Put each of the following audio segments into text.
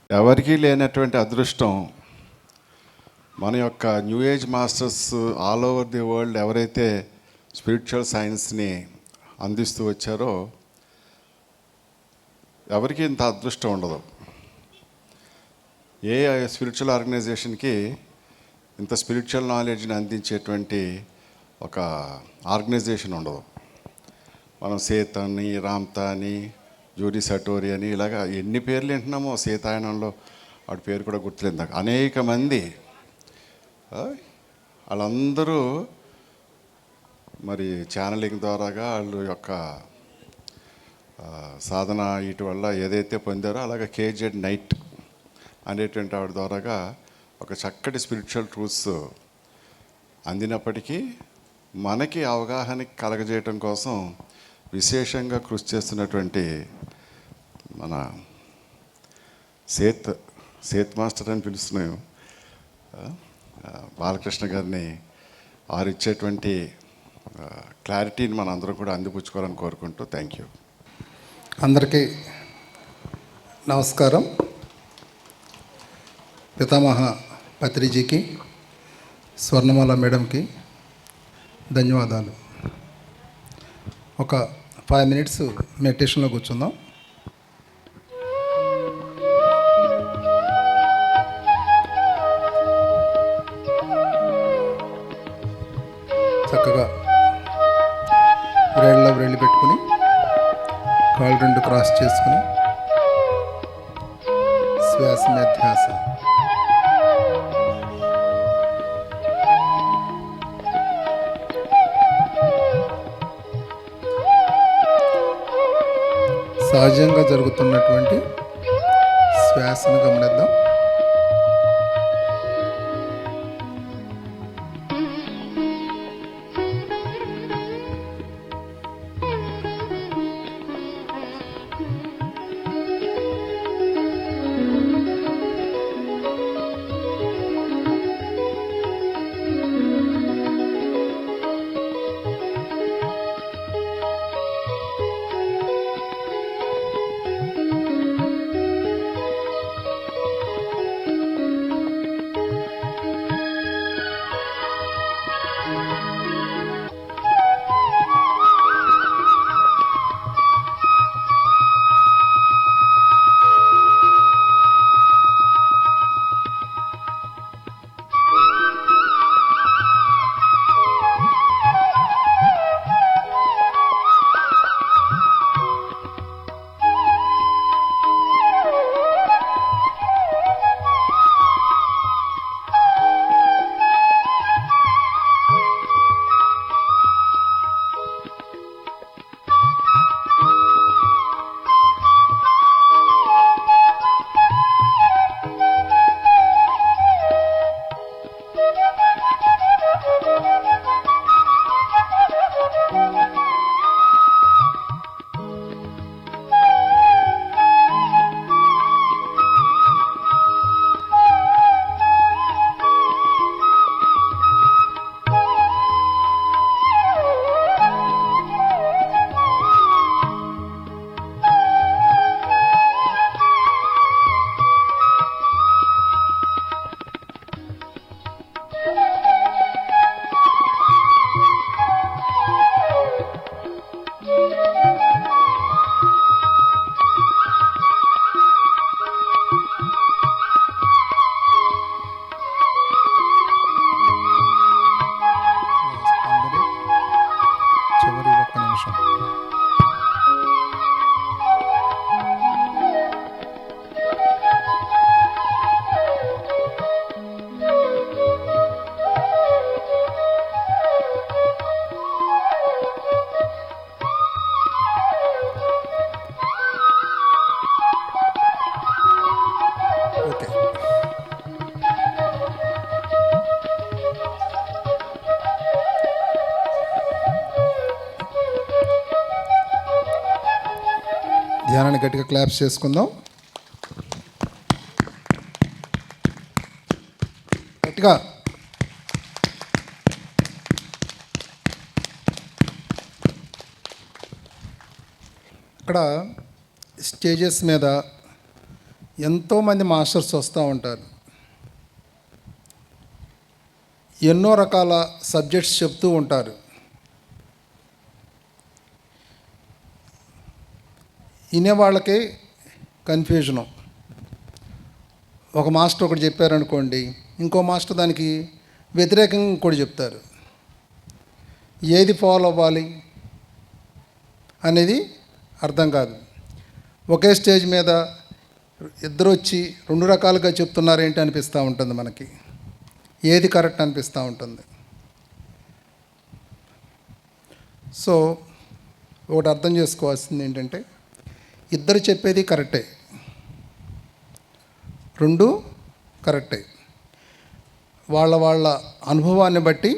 ఎవరికీ లేనటువంటి అదృష్టం మన యొక్క new age masters all over the world ఎవరైతే స్పిరిచువల్ సైన్స్ని అందిస్తూ వచ్చారో ఎవరికి ఇంత అదృష్టం ఉండదు. ఏ స్పిరిచువల్ ఆర్గనైజేషన్కి ఇంత స్పిరిచువల్ నాలెడ్జ్ని అందించేటువంటి ఒక ఆర్గనైజేషన్ ఉండదు. మనం సేత్ అని, రామ్తా అని, జూరీ సటోరి అని ఇలాగా ఎన్ని పేర్లు వింటున్నామో. సీతాయనంలో వాడి పేరు కూడా గుర్తులేదు నాకు. అనేక మంది వాళ్ళందరూ మరి ఛానలింగ్ ద్వారాగా వాళ్ళు యొక్క సాధన వీటి వల్ల ఏదైతే పొందారో అలాగే కేజెడ్ నైట్ అనేటువంటి వాడి ద్వారాగా ఒక చక్కటి స్పిరిచువల్ ట్రూత్స్ అందినప్పటికీ మనకి అవగాహన కలగజేయటం కోసం విశేషంగా కృషి చేస్తున్నటువంటి మన సేత్ మాస్టర్ అని పిలుస్తున్నాం బాలకృష్ణ గారిని వారు ఇచ్చేటువంటి క్లారిటీని మన అందరం కూడా అందిపుచ్చుకోవాలని కోరుకుంటూ థ్యాంక్ యూ. అందరికీ నమస్కారం. పితామహ పత్రిజీకి, స్వర్ణమాల మేడంకి ధన్యవాదాలు. ఒక 5 minutes మెడిటేషన్లో కూర్చుందాం. చక్కగా వేళ్ళలో వేళ్ళు పెట్టుకుని కాళ్ళు 2 క్రాస్ చేసుకుని శ్వాస మీద ధ్యాస. సహజంగా జరుగుతున్నటువంటి శ్వాసను గమనిద్దాం. ధ్యానాన్ని గట్టిగా క్లాప్స్ చేసుకుందాం. గట్టిగా. అక్కడ స్టేజెస్ మీద ఎంతోమంది మాస్టర్స్ వస్తూ ఉంటారు, ఎన్నో రకాల సబ్జెక్ట్స్ చెప్తూ ఉంటారు. వినేవాళ్ళకే కన్ఫ్యూజను. ఒక మాస్టర్ ఒకటి చెప్పారనుకోండి, ఇంకో మాస్టర్ దానికి వ్యతిరేకంగా ఇంకోటి చెప్తారు. ఏది ఫాలో అవ్వాలి అనేది అర్థం కాదు. ఒకే స్టేజ్ మీద ఇద్దరు వచ్చి రెండు రకాలుగా చెప్తున్నారు ఏంటి అనిపిస్తూ ఉంటుంది మనకి. ఏది కరెక్ట్ అనిపిస్తూ ఉంటుంది. సో ఒకటి అర్థం చేసుకోవాల్సింది ఏంటంటే, ఇద్దరు చెప్పేది కరెక్టే, రెండు కరెక్టే. వాళ్ళ అనుభవాన్ని బట్టి,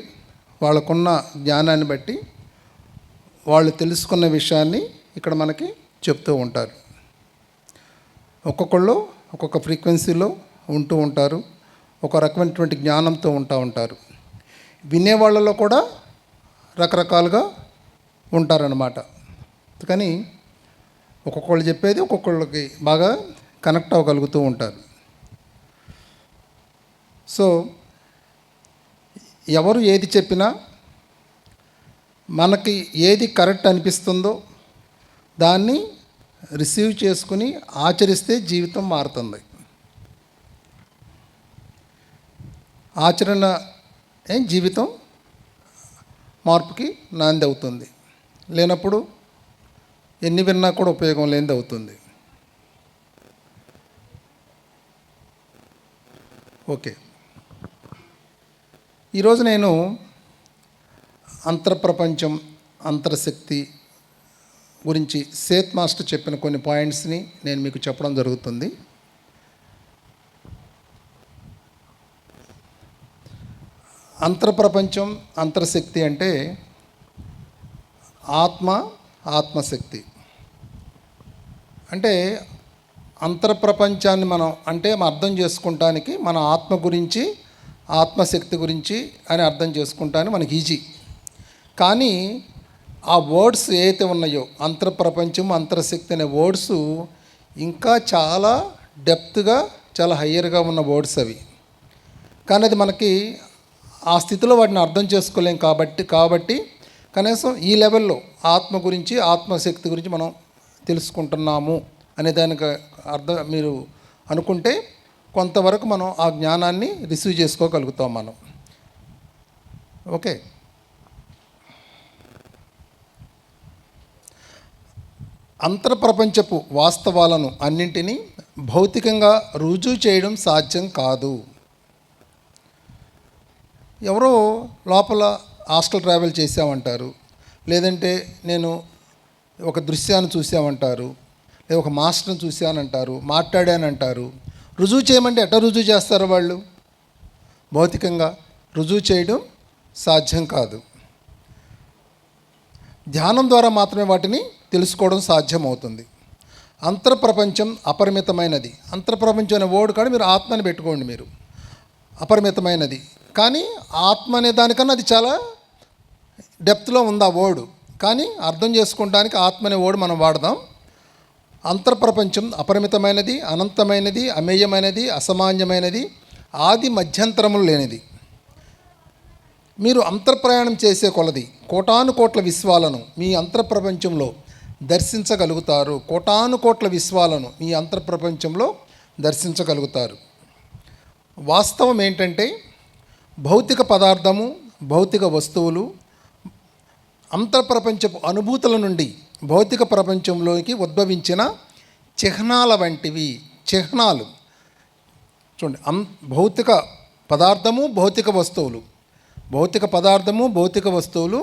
వాళ్ళకున్న జ్ఞానాన్ని బట్టి వాళ్ళు తెలుసుకున్న విషయాన్ని ఇక్కడ మనకి చెప్తూ ఉంటారు. ఒక్కొక్కళ్ళు ఒక్కొక్క ఫ్రీక్వెన్సీలో ఉంటూ ఉంటారు, ఒక రకమైనటువంటి జ్ఞానంతో ఉంటారు. వినేవాళ్ళలో కూడా రకరకాలుగా ఉంటారన్నమాట. కానీ ఒక్కొక్కళ్ళు చెప్పేది ఒక్కొక్కళ్ళకి బాగా కనెక్ట్ అవ్వగలుగుతూ ఉంటారు. సో ఎవరు ఏది చెప్పినా మనకి ఏది కరెక్ట్ అనిపిస్తుందో దాన్ని రిసీవ్ చేసుకుని ఆచరిస్తే జీవితం మారుతుంది. ఆచరణ జీవితం మార్పుకి నాంది అవుతుంది. లేనప్పుడు ఎన్ని విన్నా కూడా ఉపయోగం లేనిది అవుతుంది. ఓకే, ఈరోజు నేను అంతర్ప్రపంచం, అంతర్శక్తి గురించి సేత్ మాస్టర్ చెప్పిన కొన్ని పాయింట్స్ని నేను మీకు చెప్పడం జరుగుతుంది. అంతర్ప్రపంచం, అంతర్శక్తి అంటే ఆత్మశక్తి. అంటే అంతర్ప్రపంచాన్ని మనం అర్థం చేసుకుంటానికి మన ఆత్మ గురించి, ఆత్మశక్తి గురించి అని అర్థం చేసుకుంటానికి మనకి ఈజీ. కానీ ఆ వర్డ్స్ ఏవైతే ఉన్నాయో, అంతర్ప్రపంచం, అంతర్శక్తి అనే వర్డ్స్ ఇంకా చాలా డెప్త్గా, చాలా హయ్యర్గా ఉన్న వర్డ్స్ అవి. కానీ అది మనకి ఆ స్థితిలో వాటిని అర్థం చేసుకోలేం. కాబట్టి కనీసం ఈ లెవెల్లో ఆత్మ గురించి, ఆత్మశక్తి గురించి మనం తెలుసుకుంటున్నాము అనే దానికి అర్థం మీరు అనుకుంటే కొంతవరకు మనం ఆ జ్ఞానాన్ని రిసీవ్ చేసుకోగలుగుతాం మనం. ఓకే, అంతర్ప్రపంచపు వాస్తవాలను అన్నింటినీ భౌతికంగా రుజువు చేయడం సాధ్యం కాదు. ఎవరో లోపల హాస్టల్ ట్రావెల్ చేసామంటారు, లేదంటే నేను ఒక దృశ్యాన్ని చూసామంటారు, లేదా ఒక మాస్టర్ని చూశానంటారు, మాట్లాడానంటారు. రుజువు చేయమంటే ఎట్లా రుజువు చేస్తారో వాళ్ళు? భౌతికంగా రుజువు చేయడం సాధ్యం కాదు. ధ్యానం ద్వారా మాత్రమే వాటిని తెలుసుకోవడం సాధ్యమవుతుంది. అంతర్ప్రపంచం అపరిమితమైనది. అంతర్ప్రపంచం అనే వర్డ్ కానీ మీరు ఆత్మని పెట్టుకోండి, మీరు అపరిమితమైనది. కానీ ఆత్మ అనే దానికన్నా అది చాలా డెప్త్లో ఉంది ఆ వర్డ్. కానీ అర్థం చేసుకోవడానికి ఆత్మ అనే వర్డ్ మనం వాడదాం. అంతర్ప్రపంచం అపరిమితమైనది, అనంతమైనది, అమేయమైనది, అసామాన్యమైనది, ఆది మధ్యంతరములు లేనిది. మీరు అంతర్ప్రయాణం చేసే కొలది కోటాను కోట్ల విశ్వాలను మీ అంతర్ప్రపంచంలో దర్శించగలుగుతారు. కోటాను కోట్ల విశ్వాలను మీ అంతర్ప్రపంచంలో దర్శించగలుగుతారు. వాస్తవం ఏంటంటే, భౌతిక పదార్థము, భౌతిక వస్తువులు అంతర్ప్రపంచపు అనుభూతుల నుండి భౌతిక ప్రపంచంలోకి ఉద్భవించిన చిహ్నాల వంటివి. చిహ్నాలు చూడండి, భౌతిక పదార్థము, భౌతిక వస్తువులు, భౌతిక పదార్థము, భౌతిక వస్తువులు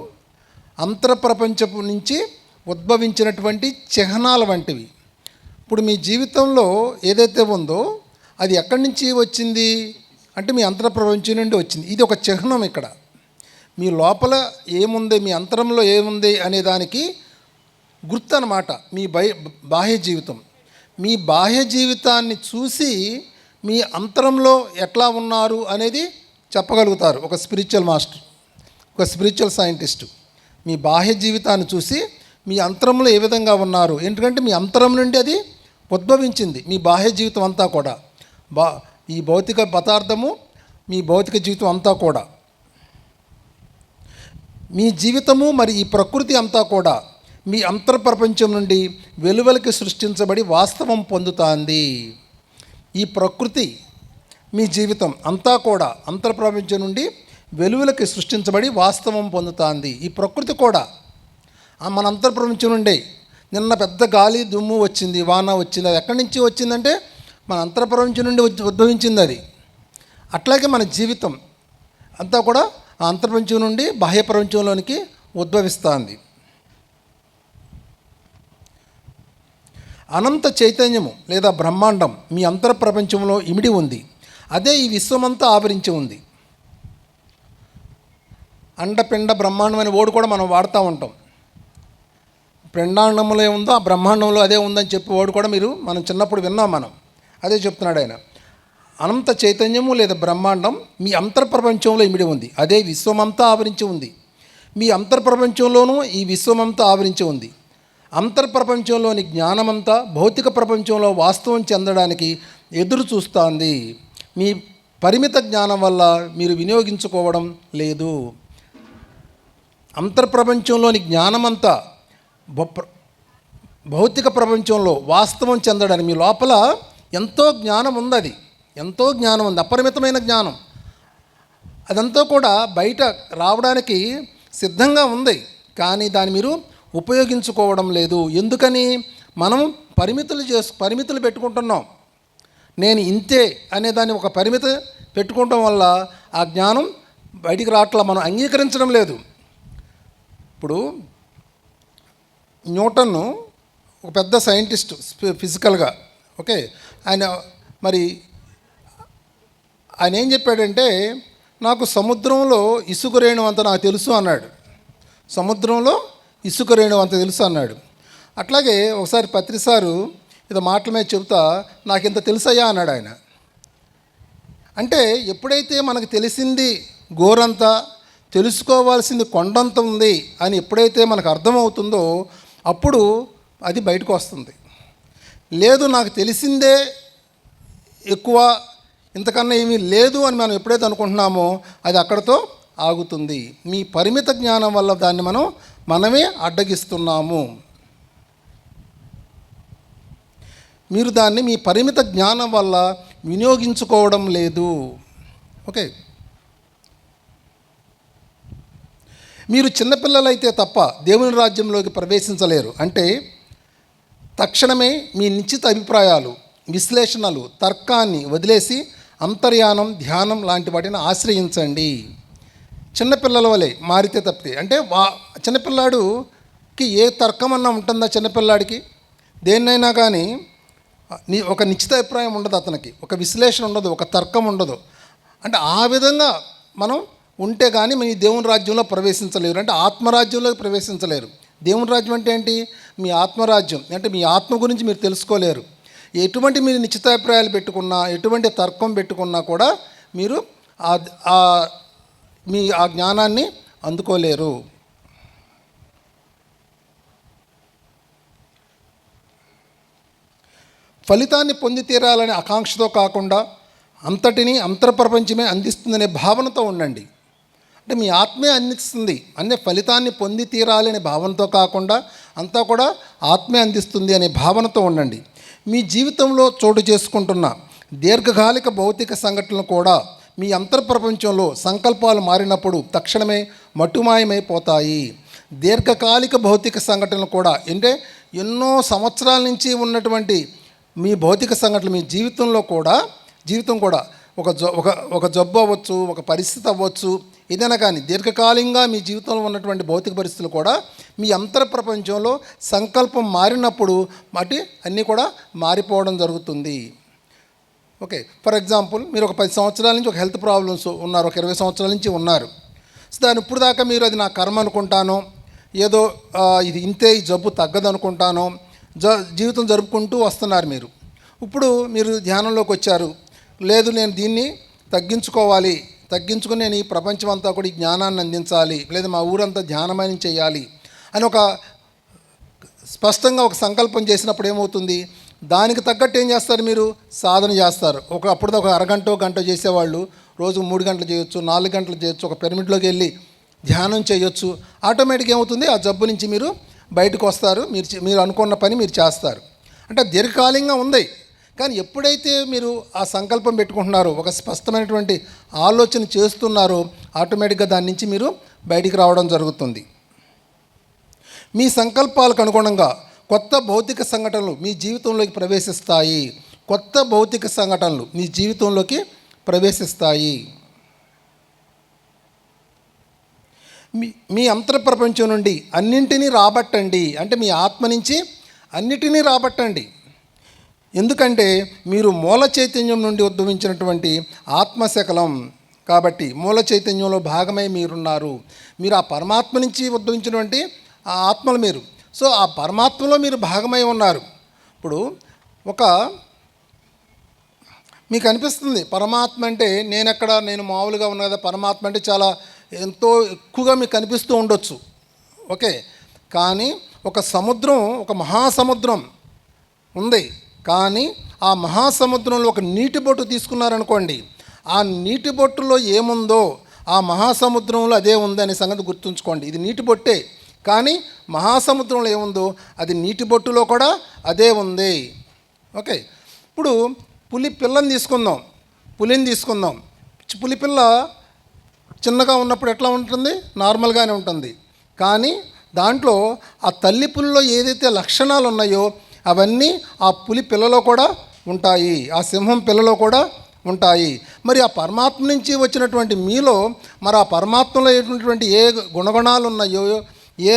అంతర్ప్రపంచపు నుంచి ఉద్భవించినటువంటి చిహ్నాల వంటివి. ఇప్పుడు మీ జీవితంలో ఏదైతే ఉందో అది ఎక్కడి నుంచి వచ్చింది అంటే మీ అంతర్ప్రపంచం నుండి వచ్చింది. ఇది ఒక చిహ్నం. ఇక్కడ మీ లోపల ఏముంది, మీ అంతరంలో ఏముంది అనే దానికి గుర్తు అన్నమాట మీ బాహ్య జీవితం. మీ బాహ్య జీవితాన్ని చూసి మీ అంతరంలో ఎట్లా ఉన్నారు అనేది చెప్పగలుగుతారు ఒక స్పిరిచువల్ మాస్టర్, ఒక స్పిరిచువల్ సైంటిస్టు. మీ బాహ్య జీవితాన్ని చూసి మీ అంతరంలో ఏ విధంగా ఉన్నారు, ఎందుకంటే మీ అంతరం నుండి అది ఉద్భవించింది మీ బాహ్య జీవితం అంతా కూడా. ఈ భౌతిక పదార్థము మీ భౌతిక జీవితం అంతా కూడా, మీ జీవితము మరి ఈ ప్రకృతి అంతా కూడా మీ అంతర్ప్రపంచం నుండి వెలువలకి సృష్టించబడి వాస్తవం పొందుతాంది. ఈ ప్రకృతి మీ జీవితం అంతా కూడా అంతర్ప్రపంచం నుండి వెలువలకి సృష్టించబడి వాస్తవం పొందుతాంది. ఈ ప్రకృతి కూడా మన అంతర్ప్రపంచం నుండి, నిన్న పెద్ద గాలి దుమ్ము వచ్చింది, వాన వచ్చింది, అది ఎక్కడి నుంచి వచ్చిందంటే మన అంతర్ప్రపంచం నుండి ఉద్భవించింది అది. అట్లాగే మన జీవితం అంతా కూడా ఆ అంతర్ప్రపంచం నుండి బాహ్య ప్రపంచంలోనికి ఉద్భవిస్తుంది. అనంత చైతన్యము లేదా బ్రహ్మాండం మీ అంతర్ప్రపంచంలో ఇమిడి ఉంది. అదే ఈ విశ్వమంతా ఆవరించి ఉంది. అండపిండ బ్రహ్మాండం అనే ఓడు కూడా మనం వాడుతూ ఉంటాం. పిండాండంలో ఏముందో ఆ బ్రహ్మాండంలో అదే ఉందని చెప్పి ఓడు కూడా మనం చిన్నప్పుడు విన్నాం. మనం అదే చెప్తున్నాడు ఆయన. అనంత చైతన్యము లేదా బ్రహ్మాండం మీ అంతర్ప్రపంచంలో ఇమిడి ఉంది. అదే విశ్వమంతా ఆవరించి ఉంది. మీ అంతర్ప్రపంచంలోనూ ఈ విశ్వమంతా ఆవరించి ఉంది. అంతర్ప్రపంచంలోని జ్ఞానమంతా భౌతిక ప్రపంచంలో వాస్తవం చెందడానికి ఎదురు చూస్తోంది. మీ పరిమిత జ్ఞానం వల్ల మీరు వినియోగించుకోవడం లేదు. అంతర్ప్రపంచంలోని జ్ఞానమంతా భౌతిక ప్రపంచంలో వాస్తవం చెందడానికి మీ లోపల ఎంతో జ్ఞానం ఉంది. అది ఎంతో జ్ఞానం ఉంది, అపరిమితమైన జ్ఞానం. అదంతా కూడా బయట రావడానికి సిద్ధంగా ఉంది, కానీ దాన్ని మీరు ఉపయోగించుకోవడం లేదు. ఎందుకని? మనం పరిమితులు పెట్టుకుంటున్నాం. నేను ఇంతే అనేదాన్ని ఒక పరిమితి పెట్టుకోవడం వల్ల ఆ జ్ఞానం బయటికి రావట్లా, మనం అంగీకరించడం లేదు. ఇప్పుడు న్యూటన్ ఒక పెద్ద సైంటిస్ట్ ఫిజికల్గా, ఓకే, ఆయన ఏం చెప్పాడంటే, నాకు సముద్రంలో ఇసుక రేణు అంత నాకు తెలుసు అన్నాడు. సముద్రంలో ఇసుక రేణు అంత తెలుసు అన్నాడు. అట్లాగే ఒకసారి పత్రిసారు ఇది మాటల మీద చెబుతా, నాకు ఇంత తెలుసయ్యా అన్నాడు ఆయన. అంటే ఎప్పుడైతే మనకు తెలిసింది గోరంతా, తెలుసుకోవాల్సింది కొండంత ఉంది అని ఎప్పుడైతే మనకు అర్థమవుతుందో అప్పుడు అది బయటకు వస్తుంది. లేదు నాకు తెలిసిందే ఎక్కువ, ఇంతకన్నా ఏమీ లేదు అని మనం ఎప్పుడైతే అనుకుంటున్నామో అది అక్కడితో ఆగుతుంది. మీ పరిమిత జ్ఞానం వల్ల దాన్ని మనమే అడ్డగిస్తున్నాము. మీరు దాన్ని మీ పరిమిత జ్ఞానం వల్ల వినియోగించుకోవడం లేదు. ఓకే, మీరు చిన్నపిల్లలైతే తప్ప దేవుని రాజ్యంలోకి ప్రవేశించలేరు. అంటే తక్షణమే మీ నిశ్చిత అభిప్రాయాలు, విశ్లేషణలు, తర్కాన్ని వదిలేసి అంతర్యానం, ధ్యానం లాంటి వాటిని ఆశ్రయించండి. చిన్నపిల్లల వలె మారితే తప్పితే, అంటే చిన్నపిల్లాడికి ఏ తర్కం అన్నా ఉంటుందా? చిన్నపిల్లాడికి దేన్నైనా కానీ ఒక నిశ్చిత అభిప్రాయం ఉండదు, అతనికి ఒక విశ్లేషణ ఉండదు, ఒక తర్కం ఉండదు. అంటే ఆ విధంగా మనం ఉంటే కానీ మీ దేవుని రాజ్యంలో ప్రవేశించలేరు. అంటే ఆత్మరాజ్యంలోకి ప్రవేశించలేరు. దేవుని రాజ్యం అంటే ఏంటి? మీ ఆత్మరాజ్యం. అంటే మీ ఆత్మ గురించి మీరు తెలుసుకోలేరు. ఎటువంటి మీరు నిశ్చితాభిప్రాయాలు పెట్టుకున్నా, ఎటువంటి తర్కం పెట్టుకున్నా కూడా మీరు మీ జ్ఞానాన్ని అందుకోలేరు. ఫలితాన్ని పొంది తీరాలనే ఆకాంక్షతో కాకుండా అంతటినీ అంతర్ప్రపంచమే అందిస్తుందనే భావనతో ఉండండి. అంటే మీ ఆత్మే అందిస్తుంది అనే ఫలితాన్ని పొంది తీరాలి అనే భావనతో కాకుండా అంతా కూడా ఆత్మే అందిస్తుంది అనే భావనతో ఉండండి. మీ జీవితంలో చోటు చేసుకుంటున్న దీర్ఘకాలిక భౌతిక సంఘటనలు కూడా మీ అంతర్ప్రపంచంలో సంకల్పాలు మారినప్పుడు తక్షణమే మట్టుమాయమైపోతాయి. దీర్ఘకాలిక భౌతిక సంఘటనలు కూడా అంటే ఎన్నో సంవత్సరాల నుంచి ఉన్నటువంటి మీ భౌతిక సంఘటనలు మీ జీవితం కూడా ఒక జబ్బు అవ్వచ్చు, ఒక పరిస్థితి అవ్వచ్చు, ఏదైనా కానీ దీర్ఘకాలంగా మీ జీవితంలో ఉన్నటువంటి భౌతిక పరిస్థితులు కూడా మీ అంతర్ప్రపంచంలో సంకల్పం మారినప్పుడు అన్నీ కూడా మారిపోవడం జరుగుతుంది. ఓకే, ఫర్ ఎగ్జాంపుల్ మీరు ఒక 10 సంవత్సరాల నుంచి ఒక హెల్త్ ప్రాబ్లమ్స్ ఉన్నారు, ఒక 20 సంవత్సరాల నుంచి ఉన్నారు. సో దాని ఇప్పుడు దాకా మీరు అది నా కర్మ అనుకుంటానో, ఏదో ఇది ఇంతే, ఈ జబ్బు తగ్గదు అనుకుంటానో జీవితం జరుపుకుంటూ వస్తున్నారు. ఇప్పుడు మీరు ధ్యానంలోకి వచ్చారు. లేదు, నేను దీన్ని తగ్గించుకుని నేను ఈ ప్రపంచం అంతా కూడా ఈ జ్ఞానాన్ని అందించాలి, లేదా మా ఊరంతా ధ్యానమయం చేయాలి అని ఒక స్పష్టంగా ఒక సంకల్పం చేసినప్పుడు ఏమవుతుంది? దానికి తగ్గట్టు ఏం చేస్తారు, మీరు సాధన చేస్తారు. అప్పుడు ఒక అరగంట గంట చేసేవాళ్ళు రోజుకు 3 గంటలు చేయొచ్చు, 4 గంటలు చేయొచ్చు, ఒక పిరమిడ్లోకి వెళ్ళి ధ్యానం చేయొచ్చు. ఆటోమేటిక్గా ఏమవుతుంది, ఆ జబ్బు నుంచి మీరు బయటకు వస్తారు. మీరు అనుకున్న పని మీరు చేస్తారు. అంటే దీర్ఘకాలికంగా ఉంది. కానీ ఎప్పుడైతే మీరు ఆ సంకల్పం పెట్టుకుంటున్నారో, ఒక స్పష్టమైనటువంటి ఆలోచన చేస్తున్నారో, ఆటోమేటిక్గా దాని నుంచి మీరు బయటికి రావడం జరుగుతుంది. మీ సంకల్పాలకు అనుగుణంగా కొత్త భౌతిక సంఘటనలు మీ జీవితంలోకి ప్రవేశిస్తాయి. కొత్త భౌతిక సంఘటనలు మీ జీవితంలోకి ప్రవేశిస్తాయి. మీ అంతర్ప్రపంచం నుండి అన్నింటినీ రాబట్టండి. అంటే మీ ఆత్మ నుంచి అన్నిటినీ రాబట్టండి. ఎందుకంటే మీరు మూల చైతన్యం నుండి ఉద్భవించినటువంటి ఆత్మశకలం కాబట్టి మూల చైతన్యంలో భాగమై మీరున్నారు. మీరు ఆ పరమాత్మ నుంచి ఉద్భవించినటువంటి ఆ ఆత్మలు మీరు. సో ఆ పరమాత్మలో మీరు భాగమై ఉన్నారు. ఇప్పుడు మీకు అనిపిస్తుంది పరమాత్మ అంటే నేను మామూలుగా ఉన్నా కదా, పరమాత్మ అంటే చాలా ఎంతో ఎక్కువగా మీకు కనిపిస్తూ ఉండొచ్చు. ఓకే, కానీ ఒక సముద్రం, ఒక మహాసముద్రం ఉంది. కానీ ఆ మహాసముద్రంలో ఒక నీటి బొట్టు తీసుకున్నారనుకోండి, ఆ నీటి బొట్టులో ఏముందో ఆ మహాసముద్రంలో అదే ఉంది అనే సంగతి గుర్తుంచుకోండి. ఇది నీటి బొట్టే, కానీ మహాసముద్రంలో ఏముందో అది నీటి బొట్టులో కూడా అదే ఉంది. ఓకే, ఇప్పుడు పులిని తీసుకుందాం. పులిపిల్ల చిన్నగా ఉన్నప్పుడు ఎట్లా ఉంటుంది, నార్మల్గానే ఉంటుంది. కానీ దాంట్లో ఆ తల్లి పులిలో ఏదైతే లక్షణాలు ఉన్నాయో అవన్నీ ఆ పులి పిల్లలో కూడా ఉంటాయి, ఆ సింహం పిల్లలో కూడా ఉంటాయి. మరి ఆ పరమాత్మ నుంచి వచ్చినటువంటి మీలో మరి ఆ పరమాత్మలో ఎటువంటి ఏ గుణగణాలు ఉన్నాయో, ఏ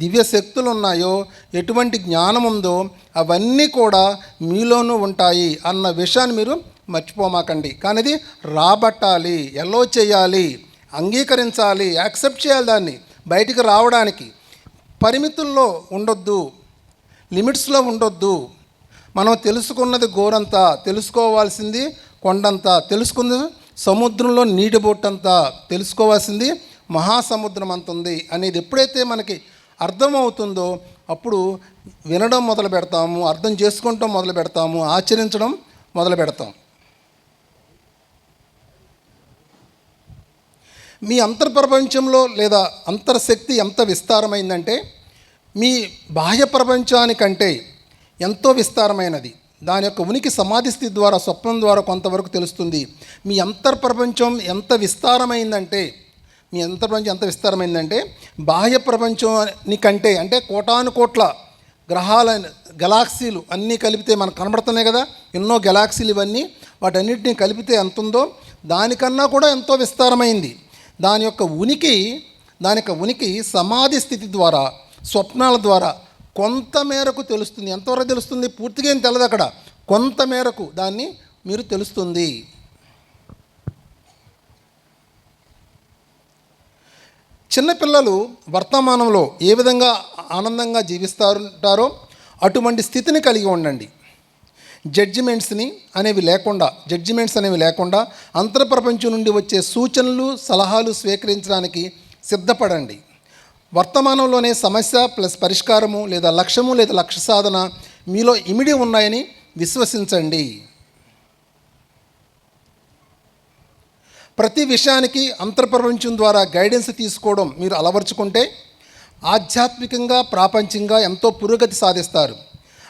దివ్య శక్తులు ఉన్నాయో, ఎటువంటి జ్ఞానం ఉందో అవన్నీ కూడా మీలోనూ ఉంటాయి అన్న విషయాన్ని మీరు మర్చిపోమాకండి. కానీ అది రాబట్టాలి, ఎల్లో చేయాలి, అంగీకరించాలి, యాక్సెప్ట్ చేయాలి. దాన్ని బయటికి రావడానికి పరిమితుల్లో ఉండొద్దు, లిమిట్స్లో ఉండొద్దు. మనం తెలుసుకున్నది గోరంతా, తెలుసుకోవాల్సింది కొండంతా, తెలుసుకున్నది సముద్రంలో నీటి బొట్టంతా, తెలుసుకోవాల్సింది మహాసముద్రం అంత ఉంది అనేది ఎప్పుడైతే మనకి అర్థమవుతుందో అప్పుడు వినడం మొదలు పెడతాము, అర్థం చేసుకుంటాం మొదలు పెడతాము, ఆచరించడం మొదలు పెడతాం. మీ అంతర్ప్రపంచంలో లేదా అంతర్శక్తి ఎంత విస్తారమైందంటే మీ బాహ్య ప్రపంచానికంటే ఎంతో విస్తారమైనది. దాని యొక్క ఉనికి సమాధి స్థితి ద్వారా, స్వప్నం ద్వారా కొంతవరకు తెలుస్తుంది. మీ అంతర్ప్రపంచం ఎంత విస్తారమైందంటే బాహ్య ప్రపంచానికంటే, అంటే కోటాను కోట్ల గ్రహాల గెలాక్సీలు అన్నీ కలిపితే మనకు కనబడుతున్నాయి కదా, ఎన్నో గెలాక్సీలు, ఇవన్నీ వాటన్నిటిని కలిపితే ఎంత ఉందో దానికన్నా కూడా ఎంతో విస్తారమైంది. దాని యొక్క ఉనికి సమాధి స్థితి ద్వారా, స్వప్నాల ద్వారా కొంత మేరకు తెలుస్తుంది. ఎంతవరకు తెలుస్తుంది, పూర్తిగా ఏం తెలదు అక్కడ, కొంత మేరకు దాన్ని మీరు తెలుస్తుంది. చిన్నపిల్లలు వర్తమానంలో ఏ విధంగా ఆనందంగా జీవిస్తారో అటువంటి స్థితిని కలిగి ఉండండి. జడ్జిమెంట్స్ అనేవి లేకుండా అంతర్ప్రపంచం నుండి వచ్చే సూచనలు, సలహాలు స్వీకరించడానికి సిద్ధపడండి. వర్తమానంలోనే సమస్య ప్లస్ పరిష్కారము లేదా లక్ష్యము లేదా లక్ష్య సాధన మీలో ఇమిడి ఉన్నాయని విశ్వసించండి. ప్రతి విషయానికి అంతర్ప్రపంచం ద్వారా గైడెన్స్ తీసుకోవడం మీరు అలవర్చుకుంటే ఆధ్యాత్మికంగా, ప్రాపంచికంగా ఎంతో పురోగతి సాధిస్తారు.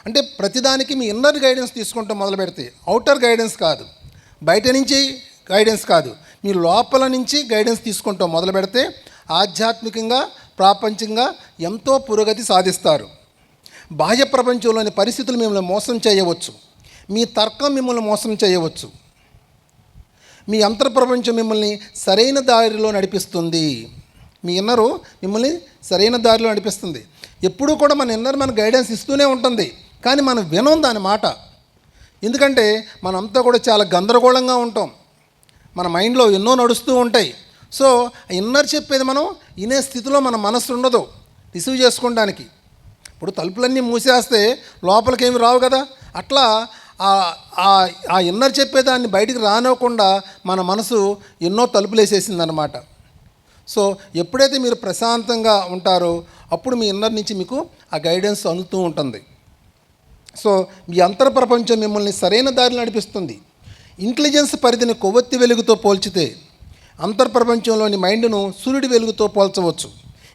అంటే ప్రతిదానికి మీ ఇన్నర్ గైడెన్స్ తీసుకుంటాం మొదలు పెడితే, అవుటర్ గైడెన్స్ కాదు, బయట నుంచి గైడెన్స్ కాదు, మీ లోపల నుంచి గైడెన్స్ తీసుకుంటాం మొదలు పెడితే ఆధ్యాత్మికంగా, ప్రాపంచికంగా ఎంతో పురోగతి సాధిస్తారు. బాహ్య ప్రపంచంలోని పరిస్థితులు మిమ్మల్ని మోసం చేయవచ్చు, మీ తర్కం మిమ్మల్ని మోసం చేయవచ్చు, మీ అంతర్ప్రపంచం మిమ్మల్ని సరైన దారిలో నడిపిస్తుంది. మీ ఇన్నరు మిమ్మల్ని సరైన దారిలో నడిపిస్తుంది. ఎప్పుడూ కూడా మన ఇన్నర్ మన గైడెన్స్ ఇస్తూనే ఉంటుంది, కానీ మనం వినం దాని మాట. ఎందుకంటే మనంతా కూడా చాలా గందరగోళంగా ఉంటాం, మన మైండ్లో ఎన్నో నడుస్తూ ఉంటాయి. సో ఇన్నర్ చెప్పేది మనం వినే స్థితిలో మన మనసు ఉండదు రిసీవ్ చేసుకోవడానికి. ఇప్పుడు తలుపులన్నీ మూసేస్తే లోపలికేమి రావు కదా, అట్లా ఆ ఇన్నర్ చెప్పేదాన్ని బయటికి రానివ్వకుండా మన మనసు ఎన్నో తలుపులు వేసేసిందనమాట. సో ఎప్పుడైతే మీరు ప్రశాంతంగా ఉంటారో అప్పుడు మీ ఇన్నర్ నుంచి మీకు ఆ గైడెన్స్ అందుతూ ఉంటుంది. సో మీ అంతర ప్రపంచం మిమ్మల్ని సరైన దారిలో నడిపిస్తుంది. ఇంటెలిజెన్స్ పరిధిని కొవ్వొత్తి వెలుగుతో పోల్చితే అంతర్ప్రపంచంలోని మైండ్ను సూర్యుడి వెలుగుతో పోల్చవచ్చు.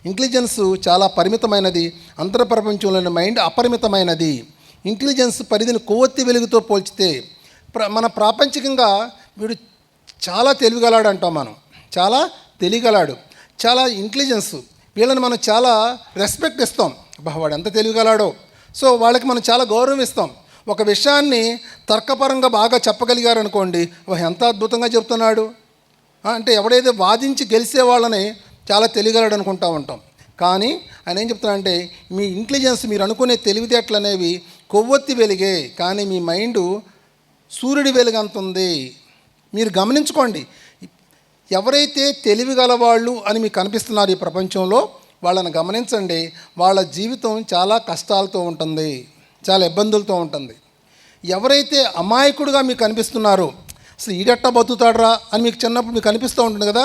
ఇంటెలిజెన్స్ చాలా పరిమితమైనది, అంతర్ప్రపంచంలోని మైండ్ అపరిమితమైనది. ఇంటెలిజెన్స్ పరిధిని కొవ్వొత్తి వెలుగుతో పోల్చితే మన ప్రాపంచికంగా వీడు చాలా తెలివిగలాడు అంటాం మనం, చాలా తెలివిగలాడు, చాలా ఇంటెలిజెన్స్, వీళ్ళని మనం చాలా రెస్పెక్ట్ ఇస్తాం. వాడు ఎంత తెలివిగలాడో, సో వాళ్ళకి మనం చాలా గౌరవం ఇస్తాం. ఒక విషయాన్ని తర్కపరంగా బాగా చెప్పగలిగారనుకోండి, ఎంత అద్భుతంగా చెప్తున్నాడు అంటే ఎవడైతే వాదించి గెలిచే వాళ్ళని చాలా తెలియగలడు అనుకుంటూ ఉంటాం. కానీ ఆయన ఏం చెప్తున్నాడంటే మీ ఇంటెలిజెన్స్, మీరు అనుకునే తెలివితేటలు అనేవి కొవ్వొత్తి వెలిగే, కానీ మీ మైండు సూర్యుడి వెలుగు అంత ఉంది. మీరు గమనించుకోండి, ఎవరైతే తెలివిగలవాళ్ళు అని మీకు కనిపిస్తున్నారు ఈ ప్రపంచంలో, వాళ్ళని గమనించండి. వాళ్ళ జీవితం చాలా కష్టాలతో ఉంటుంది, చాలా ఇబ్బందులతో ఉంటుంది. ఎవరైతే అమాయకుడుగా మీకు కనిపిస్తున్నారో, అసలు ఈడెట్టా బతుకుతాడరా అని మీకు చిన్నప్పుడు మీకు కనిపిస్తూ ఉంటుంది కదా,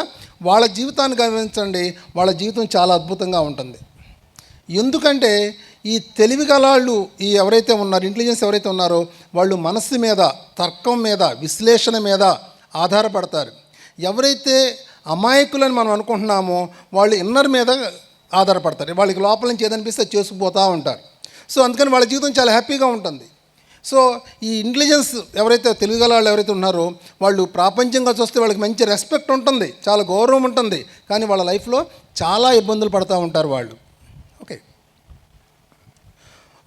వాళ్ళ జీవితాన్ని గమనించండి. వాళ్ళ జీవితం చాలా అద్భుతంగా ఉంటుంది. ఎందుకంటే ఈ తెలివిగలాళ్ళు, ఈ ఎవరైతే ఉన్నారో, ఇంటెలిజెన్స్ ఎవరైతే ఉన్నారో, వాళ్ళు మనస్సు మీద, తర్కం మీద, విశ్లేషణ మీద ఆధారపడతారు. ఎవరైతే అమాయకులని మనం అనుకుంటున్నామో వాళ్ళు ఇన్నర్ మీద ఆధారపడతారు. వాళ్ళకి లోపల నుంచి ఏదనిపిస్తే చేసుకుపోతూ ఉంటారు. సో అందుకని వాళ్ళ జీవితం చాలా హ్యాపీగా ఉంటుంది. సో ఈ ఇంటెలిజెన్స్ ఎవరైతే తెలివిగల వాళ్ళు ఎవరైతే ఉన్నారో, వాళ్ళు ప్రాపంచంగా చూస్తే వాళ్ళకి మంచి రెస్పెక్ట్ ఉంటుంది, చాలా గౌరవం ఉంటుంది, కానీ వాళ్ళ లైఫ్లో చాలా ఇబ్బందులు పడుతూ ఉంటారు వాళ్ళు. ఓకే,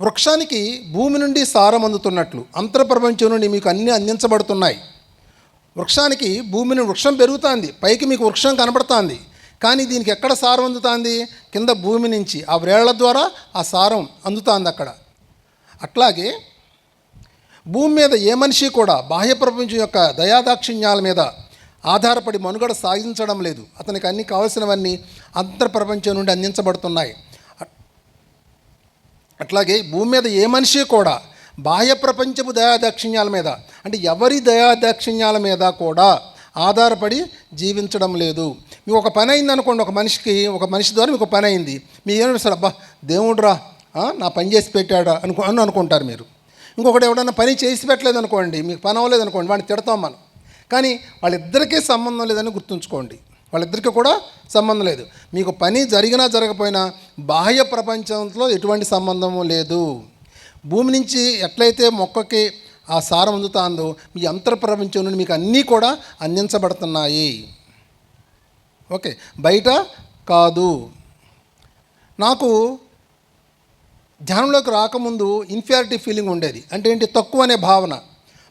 వృక్షానికి భూమి నుండి సారం అందుతున్నట్లు అంతర్ప్రపంచం నుండి మీకు అన్నీ అందించబడుతున్నాయి. వృక్షానికి భూమిని, వృక్షం పెరుగుతుంది, పైకి మీకు వృక్షం కనబడుతుంది, కానీ దీనికి ఎక్కడ సారం అందుతుంది? కింద భూమి నుంచి ఆ వ్రేళ్ల ద్వారా ఆ సారం అందుతుంది అక్కడ. అట్లాగే భూమి మీద ఏ మనిషి కూడా బాహ్య ప్రపంచం యొక్క దయాదాక్షిణ్యాల మీద ఆధారపడి మనుగడ సాగించడం లేదు. అతనికి అన్ని కావలసినవన్నీ అంతర్ప్రపంచం నుండి అందించబడుతున్నాయి. అట్లాగే భూమి మీద ఏ మనిషి కూడా బాహ్య ప్రపంచపు దయాదాక్షిణ్యాల మీద, అంటే ఎవరి దయాదాక్షిణ్యాల మీద కూడా ఆధారపడి జీవించడం లేదు. మీకు ఒక పని అయింది అనుకోండి, ఒక మనిషి ద్వారా మీకు పని అయింది, మీరు ఏమనిపిస్తారు? అబ్బా దేవుడురా నా పని చేసి పెట్టాడా అనుకుంటారు మీరు. ఇంకొకటి ఎవడన్నా పని చేసి పెట్టలేదు అనుకోండి, మీకు పని అవ్వలేదు అనుకోండి, వాడిని తిడతాం మనం. కానీ వాళ్ళిద్దరికీ సంబంధం లేదని గుర్తుంచుకోండి, వాళ్ళిద్దరికీ కూడా సంబంధం లేదు. మీకు పని జరిగినా జరగకపోయినా బాహ్య ప్రపంచంలో ఎటువంటి సంబంధము లేదు. భూమి నుంచి ఎట్లయితే మొక్కకి ఆ సారం అందుతుందో, మీ అంతర్ప్రపంచం నుండి మీకు అన్నీ కూడా అందించబడుతున్నాయి. ఓకే, బయట కాదు. నాకు ధ్యానంలోకి రాకముందు ఇన్ఫీరియారిటీ ఫీలింగ్ ఉండేది. అంటే ఏంటి? తక్కువ అనే భావన.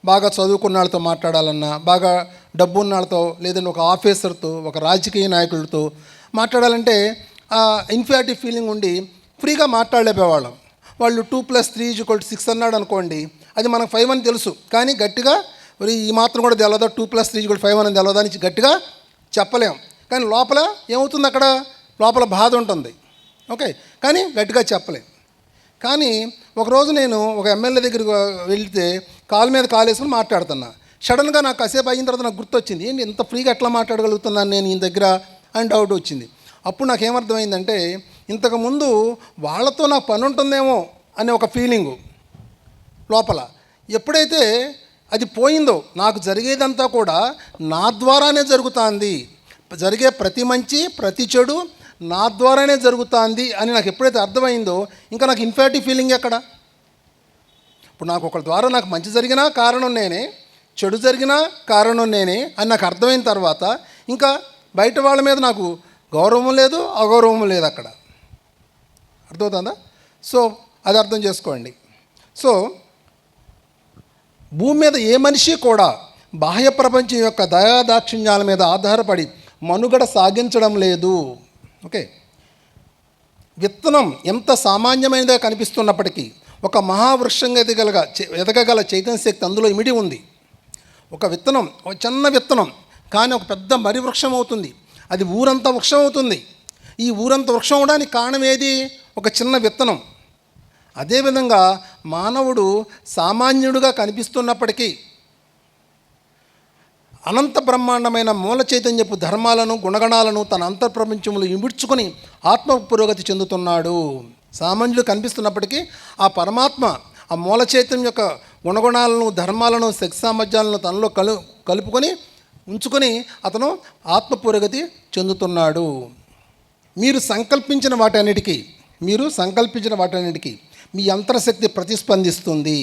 బాగా చదువుకున్న వాళ్ళతో మాట్లాడాలన్నా, బాగా డబ్బు ఉన్న వాళ్ళతో, లేదంటే ఒక ఆఫీసర్తో, ఒక రాజకీయ నాయకులతో మాట్లాడాలంటే ఇన్ఫీరియారిటీ ఫీలింగ్ ఉండి ఫ్రీగా మాట్లాడలేకపోయేవాళ్ళం. వాళ్ళు 2+3=6 అన్నాడు అనుకోండి, అది మనకు 5 అని తెలుసు, కానీ గట్టిగా ఈ మాత్రం కూడా తెలవదా, 2+3=5 అని తెలవదా అని గట్టిగా చెప్పలేం. కానీ లోపల ఏమవుతుంది? అక్కడ లోపల బాధ ఉంటుంది. ఓకే, కానీ గట్టిగా చెప్పలేం. కానీ ఒకరోజు నేను ఒక ఎమ్మెల్యే దగ్గరికి వెళ్తే కాలు మీద కాలు వేసుకుని మాట్లాడుతున్నా. సడన్గా నాకు కాసేపు అయిన తర్వాత నాకు గుర్తొచ్చింది, ఏంటి ఇంత ఫ్రీగా ఎట్లా మాట్లాడగలుగుతున్నాను నేను ఈయన దగ్గర అని డౌట్ వచ్చింది. అప్పుడు నాకు ఏమర్థమైందంటే, ఇంతకుముందు వాళ్ళతో నాకు పని ఉంటుందేమో అనే ఒక ఫీలింగు లోపల. ఎప్పుడైతే అది పోయిందో, నాకు జరిగేదంతా కూడా నా ద్వారానే జరుగుతుంది, జరిగే ప్రతి మంచి ప్రతి చెడు నా ద్వారానే జరుగుతుంది అని నాకు ఎప్పుడైతే అర్థమైందో, ఇంకా నాకు ఇన్ఫీరియారిటీ ఫీలింగ్ ఎక్కడ? ఇప్పుడు నాకు ఒకరి ద్వారా నాకు మంచి జరిగినా కారణం నేనే, చెడు జరిగినా కారణం నేనే అని నాకు అర్థమైన తర్వాత ఇంకా బయట వాళ్ళ మీద నాకు గౌరవం లేదు, అగౌరవం లేదు అక్కడ. అర్థమవుతుందా? సో అది అర్థం చేసుకోండి. సో భూమి మీద ఏ మనిషి కూడా బాహ్య ప్రపంచం యొక్క దయాదాక్షిణ్యాల మీద ఆధారపడి మనుగడ సాగించడం లేదు. ఓకే, విత్తనం ఎంత సామాన్యమైనదిగా కనిపిస్తున్నప్పటికీ ఒక మహావృక్షంగా ఎదగగల చైతన్య శక్తి అందులో ఇమిడి ఉంది. ఒక విత్తనం, ఒక చిన్న విత్తనం, కానీ ఒక పెద్ద మర్రి వృక్షం అవుతుంది, అది ఊరంతా వృక్షం అవుతుంది. ఈ ఊరంతా వృక్షం అవడానికి కారణం ఏది? ఒక చిన్న విత్తనం. అదేవిధంగా మానవుడు సామాన్యుడుగా కనిపిస్తున్నప్పటికీ అనంత బ్రహ్మాండమైన మూల చైతన్యపు ధర్మాలను, గుణగణాలను తన అంతర్ప్రపంచములు ఇమిడ్చుకొని ఆత్మ పురోగతి చెందుతున్నాడు. సామాన్యుడు కనిపిస్తున్నప్పటికీ ఆ పరమాత్మ ఆ మూల చైతన్యం యొక్క గుణగుణాలను, ధర్మాలను, శక్తి సామర్థ్యాలను తనలో కలుపుకొని ఉంచుకొని అతను ఆత్మ పురోగతి చెందుతున్నాడు. మీరు సంకల్పించిన వాటన్నిటికీ మీ అంతర్శక్తి ప్రతిస్పందిస్తుంది.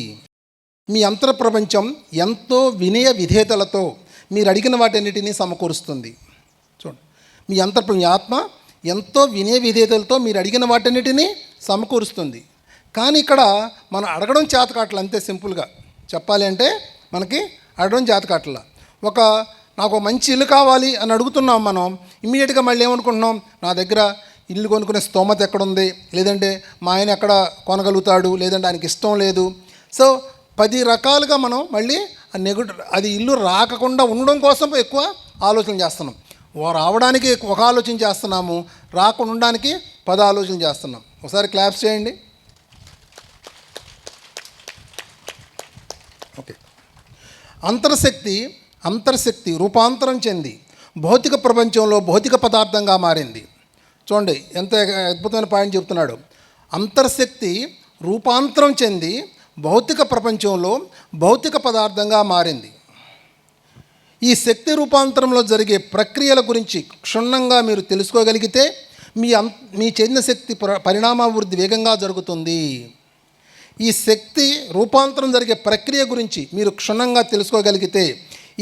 మీ అంతర్ ప్రపంచం ఎంతో వినయ విధేయతలతో మీరు అడిగిన వాటన్నిటినీ సమకూరుస్తుంది. చూడండి, మీ ఆత్మ ఎంతో వినయ విధేయతలతో మీరు అడిగిన వాటన్నిటినీ సమకూరుస్తుంది. కానీ ఇక్కడ మనం అడగడం చేతకాట్ల, అంతే సింపుల్గా చెప్పాలి అంటే మనకి అడగడం చేతకాట్ల. నాకు మంచి ఇల్లు కావాలి అని అడుగుతున్నాం మనం, ఇమ్మీడియట్గా మళ్ళీ ఏమనుకుంటున్నాం, నా దగ్గర ఇల్లు కొనుక్కునే స్తోమత ఎక్కడుంది, లేదంటే మా ఆయన ఎక్కడ కొనగలుగుతాడు, లేదంటే ఆయనకి ఇష్టం లేదు. సో 10 రకాలుగా మనం మళ్ళీ అది ఇల్లు రాకుండా ఉండడం కోసం ఎక్కువ ఆలోచన చేస్తున్నాం. రావడానికి ఒక ఆలోచన చేస్తున్నాము, రాకుండా ఉండడానికి 10 ఆలోచన చేస్తున్నాం. ఒకసారి క్లాప్స్ చేయండి. ఓకే. అంతర్శక్తి రూపాంతరం చెంది భౌతిక ప్రపంచంలో భౌతిక పదార్థంగా మారింది. చూడండి ఎంత అద్భుతమైన పాయింట్ చెప్తున్నాడు. అంతర్శక్తి రూపాంతరం చెంది భౌతిక ప్రపంచంలో భౌతిక పదార్థంగా మారింది. ఈ శక్తి రూపాంతరంలో జరిగే ప్రక్రియల గురించి క్షుణ్ణంగా మీరు తెలుసుకోగలిగితే మీ చెందిన శక్తి పరిణామాభివృద్ధి వేగంగా జరుగుతుంది. ఈ శక్తి రూపాంతరం జరిగే ప్రక్రియ గురించి మీరు క్షుణ్ణంగా తెలుసుకోగలిగితే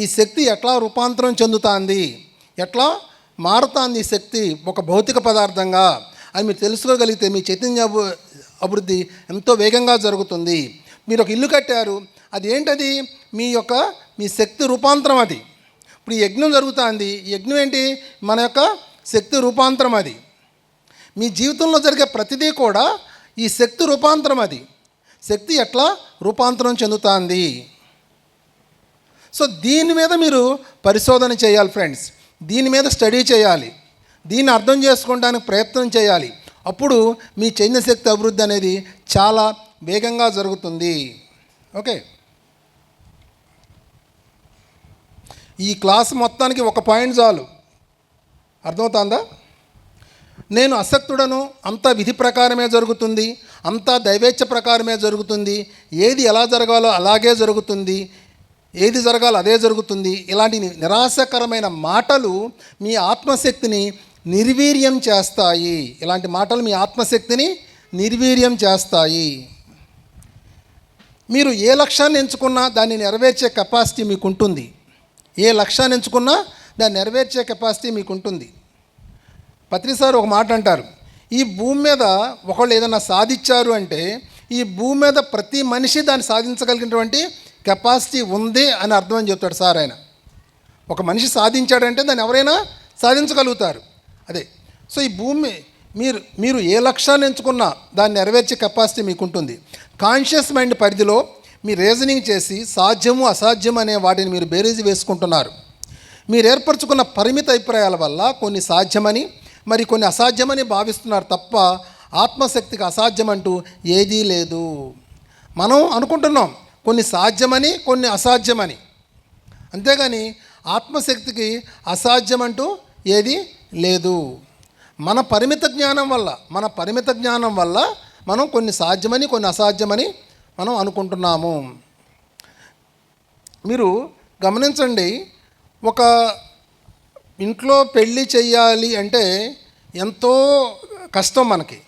ఈ శక్తి ఎట్లా రూపాంతరం చెందుతుంది, ఎట్లా మారుతుంది ఈ శక్తి ఒక భౌతిక పదార్థంగా అని మీరు తెలుసుకోగలిగితే మీ చైతన్య అభివృద్ధి ఎంతో వేగంగా జరుగుతుంది. మీరు ఒక ఇల్లు కట్టారు, అది ఏంటది, మీ శక్తి రూపాంతరం. అది ఇప్పుడు ఈ యజ్ఞం జరుగుతుంది, ఈ యజ్ఞం ఏంటి, మన యొక్క శక్తి రూపాంతరం. అది మీ జీవితంలో జరిగే ప్రతిదీ కూడా ఈ శక్తి రూపాంతరం. అది శక్తి ఎట్లా రూపాంతరం చెందుతుంది. సో దీని మీద మీరు పరిశోధన చేయాలి ఫ్రెండ్స్, దీని మీద స్టడీ చేయాలి, దీన్ని అర్థం చేసుకోవడానికి ప్రయత్నం చేయాలి. అప్పుడు మీ చైతన్య శక్తి అభివృద్ధి అనేది చాలా వేగంగా జరుగుతుంది. ఓకే, ఈ క్లాస్ మొత్తానికి ఒక పాయింట్ చాలు, అర్థమవుతుందా? నేను అసక్తుడను, అంతా విధి ప్రకారమే జరుగుతుంది, అంతా దైవేచ్ఛ ప్రకారమే జరుగుతుంది, ఏది ఎలా జరగాలో అలాగే జరుగుతుంది, ఏది జరగాలో అదే జరుగుతుంది. ఇలాంటి నిరాశకరమైన మాటలు మీ ఆత్మశక్తిని నిర్వీర్యం చేస్తాయి. ఇలాంటి మాటలు మీ ఆత్మశక్తిని నిర్వీర్యం చేస్తాయి. మీరు ఏ లక్ష్యాన్ని ఎంచుకున్నా దాన్ని నెరవేర్చే కెపాసిటీ మీకు ఉంటుంది. ఏ లక్ష్యాన్ని ఎంచుకున్నా దాన్ని నెరవేర్చే కెపాసిటీ మీకు ఉంటుంది. పత్రిసారి ఒక మాట అంటారు, ఈ భూమి మీద ఒకళ్ళు ఏదైనా సాధించారు అంటే ఈ భూమి మీద ప్రతి మనిషి దాన్ని సాధించగలిగినటువంటి కెపాసిటీ ఉంది అని అర్థం అని చెప్తాడు సార్. ఆయన ఒక మనిషి సాధించాడంటే దాన్ని ఎవరైనా సాధించగలుగుతారు. అదే, సో ఈ భూమి మీరు ఏ లక్ష్యాన్ని ఎంచుకున్నా దాన్ని నెరవేర్చే కెపాసిటీ మీకు ఉంటుంది. కాన్షియస్ మైండ్ పరిధిలో మీరు రీజనింగ్ చేసి సాధ్యము అసాధ్యం అనే వాటిని మీరు బేరీజు వేసుకుంటున్నారు. మీరు ఏర్పరచుకున్న పరిమిత అభిప్రాయాల వల్ల కొన్ని సాధ్యమని మరి కొన్ని అసాధ్యమని భావిస్తున్నారు తప్ప ఆత్మశక్తికి అసాధ్యం అంటూ ఏదీ లేదు. మనం అనుకుంటున్నాం కొన్ని సాధ్యమని కొన్ని అసాధ్యమని, అంతేగాని ఆత్మశక్తికి అసాధ్యం అంటూ ఏది లేదు. మన పరిమిత జ్ఞానం వల్ల మనం కొన్ని సాధ్యమని కొన్ని అసాధ్యమని మనం అనుకుంటున్నాము. మీరు గమనించండి, ఒక ఇంట్లో పెళ్ళి చెయ్యాలి అంటే ఎంతో కష్టం మనకి.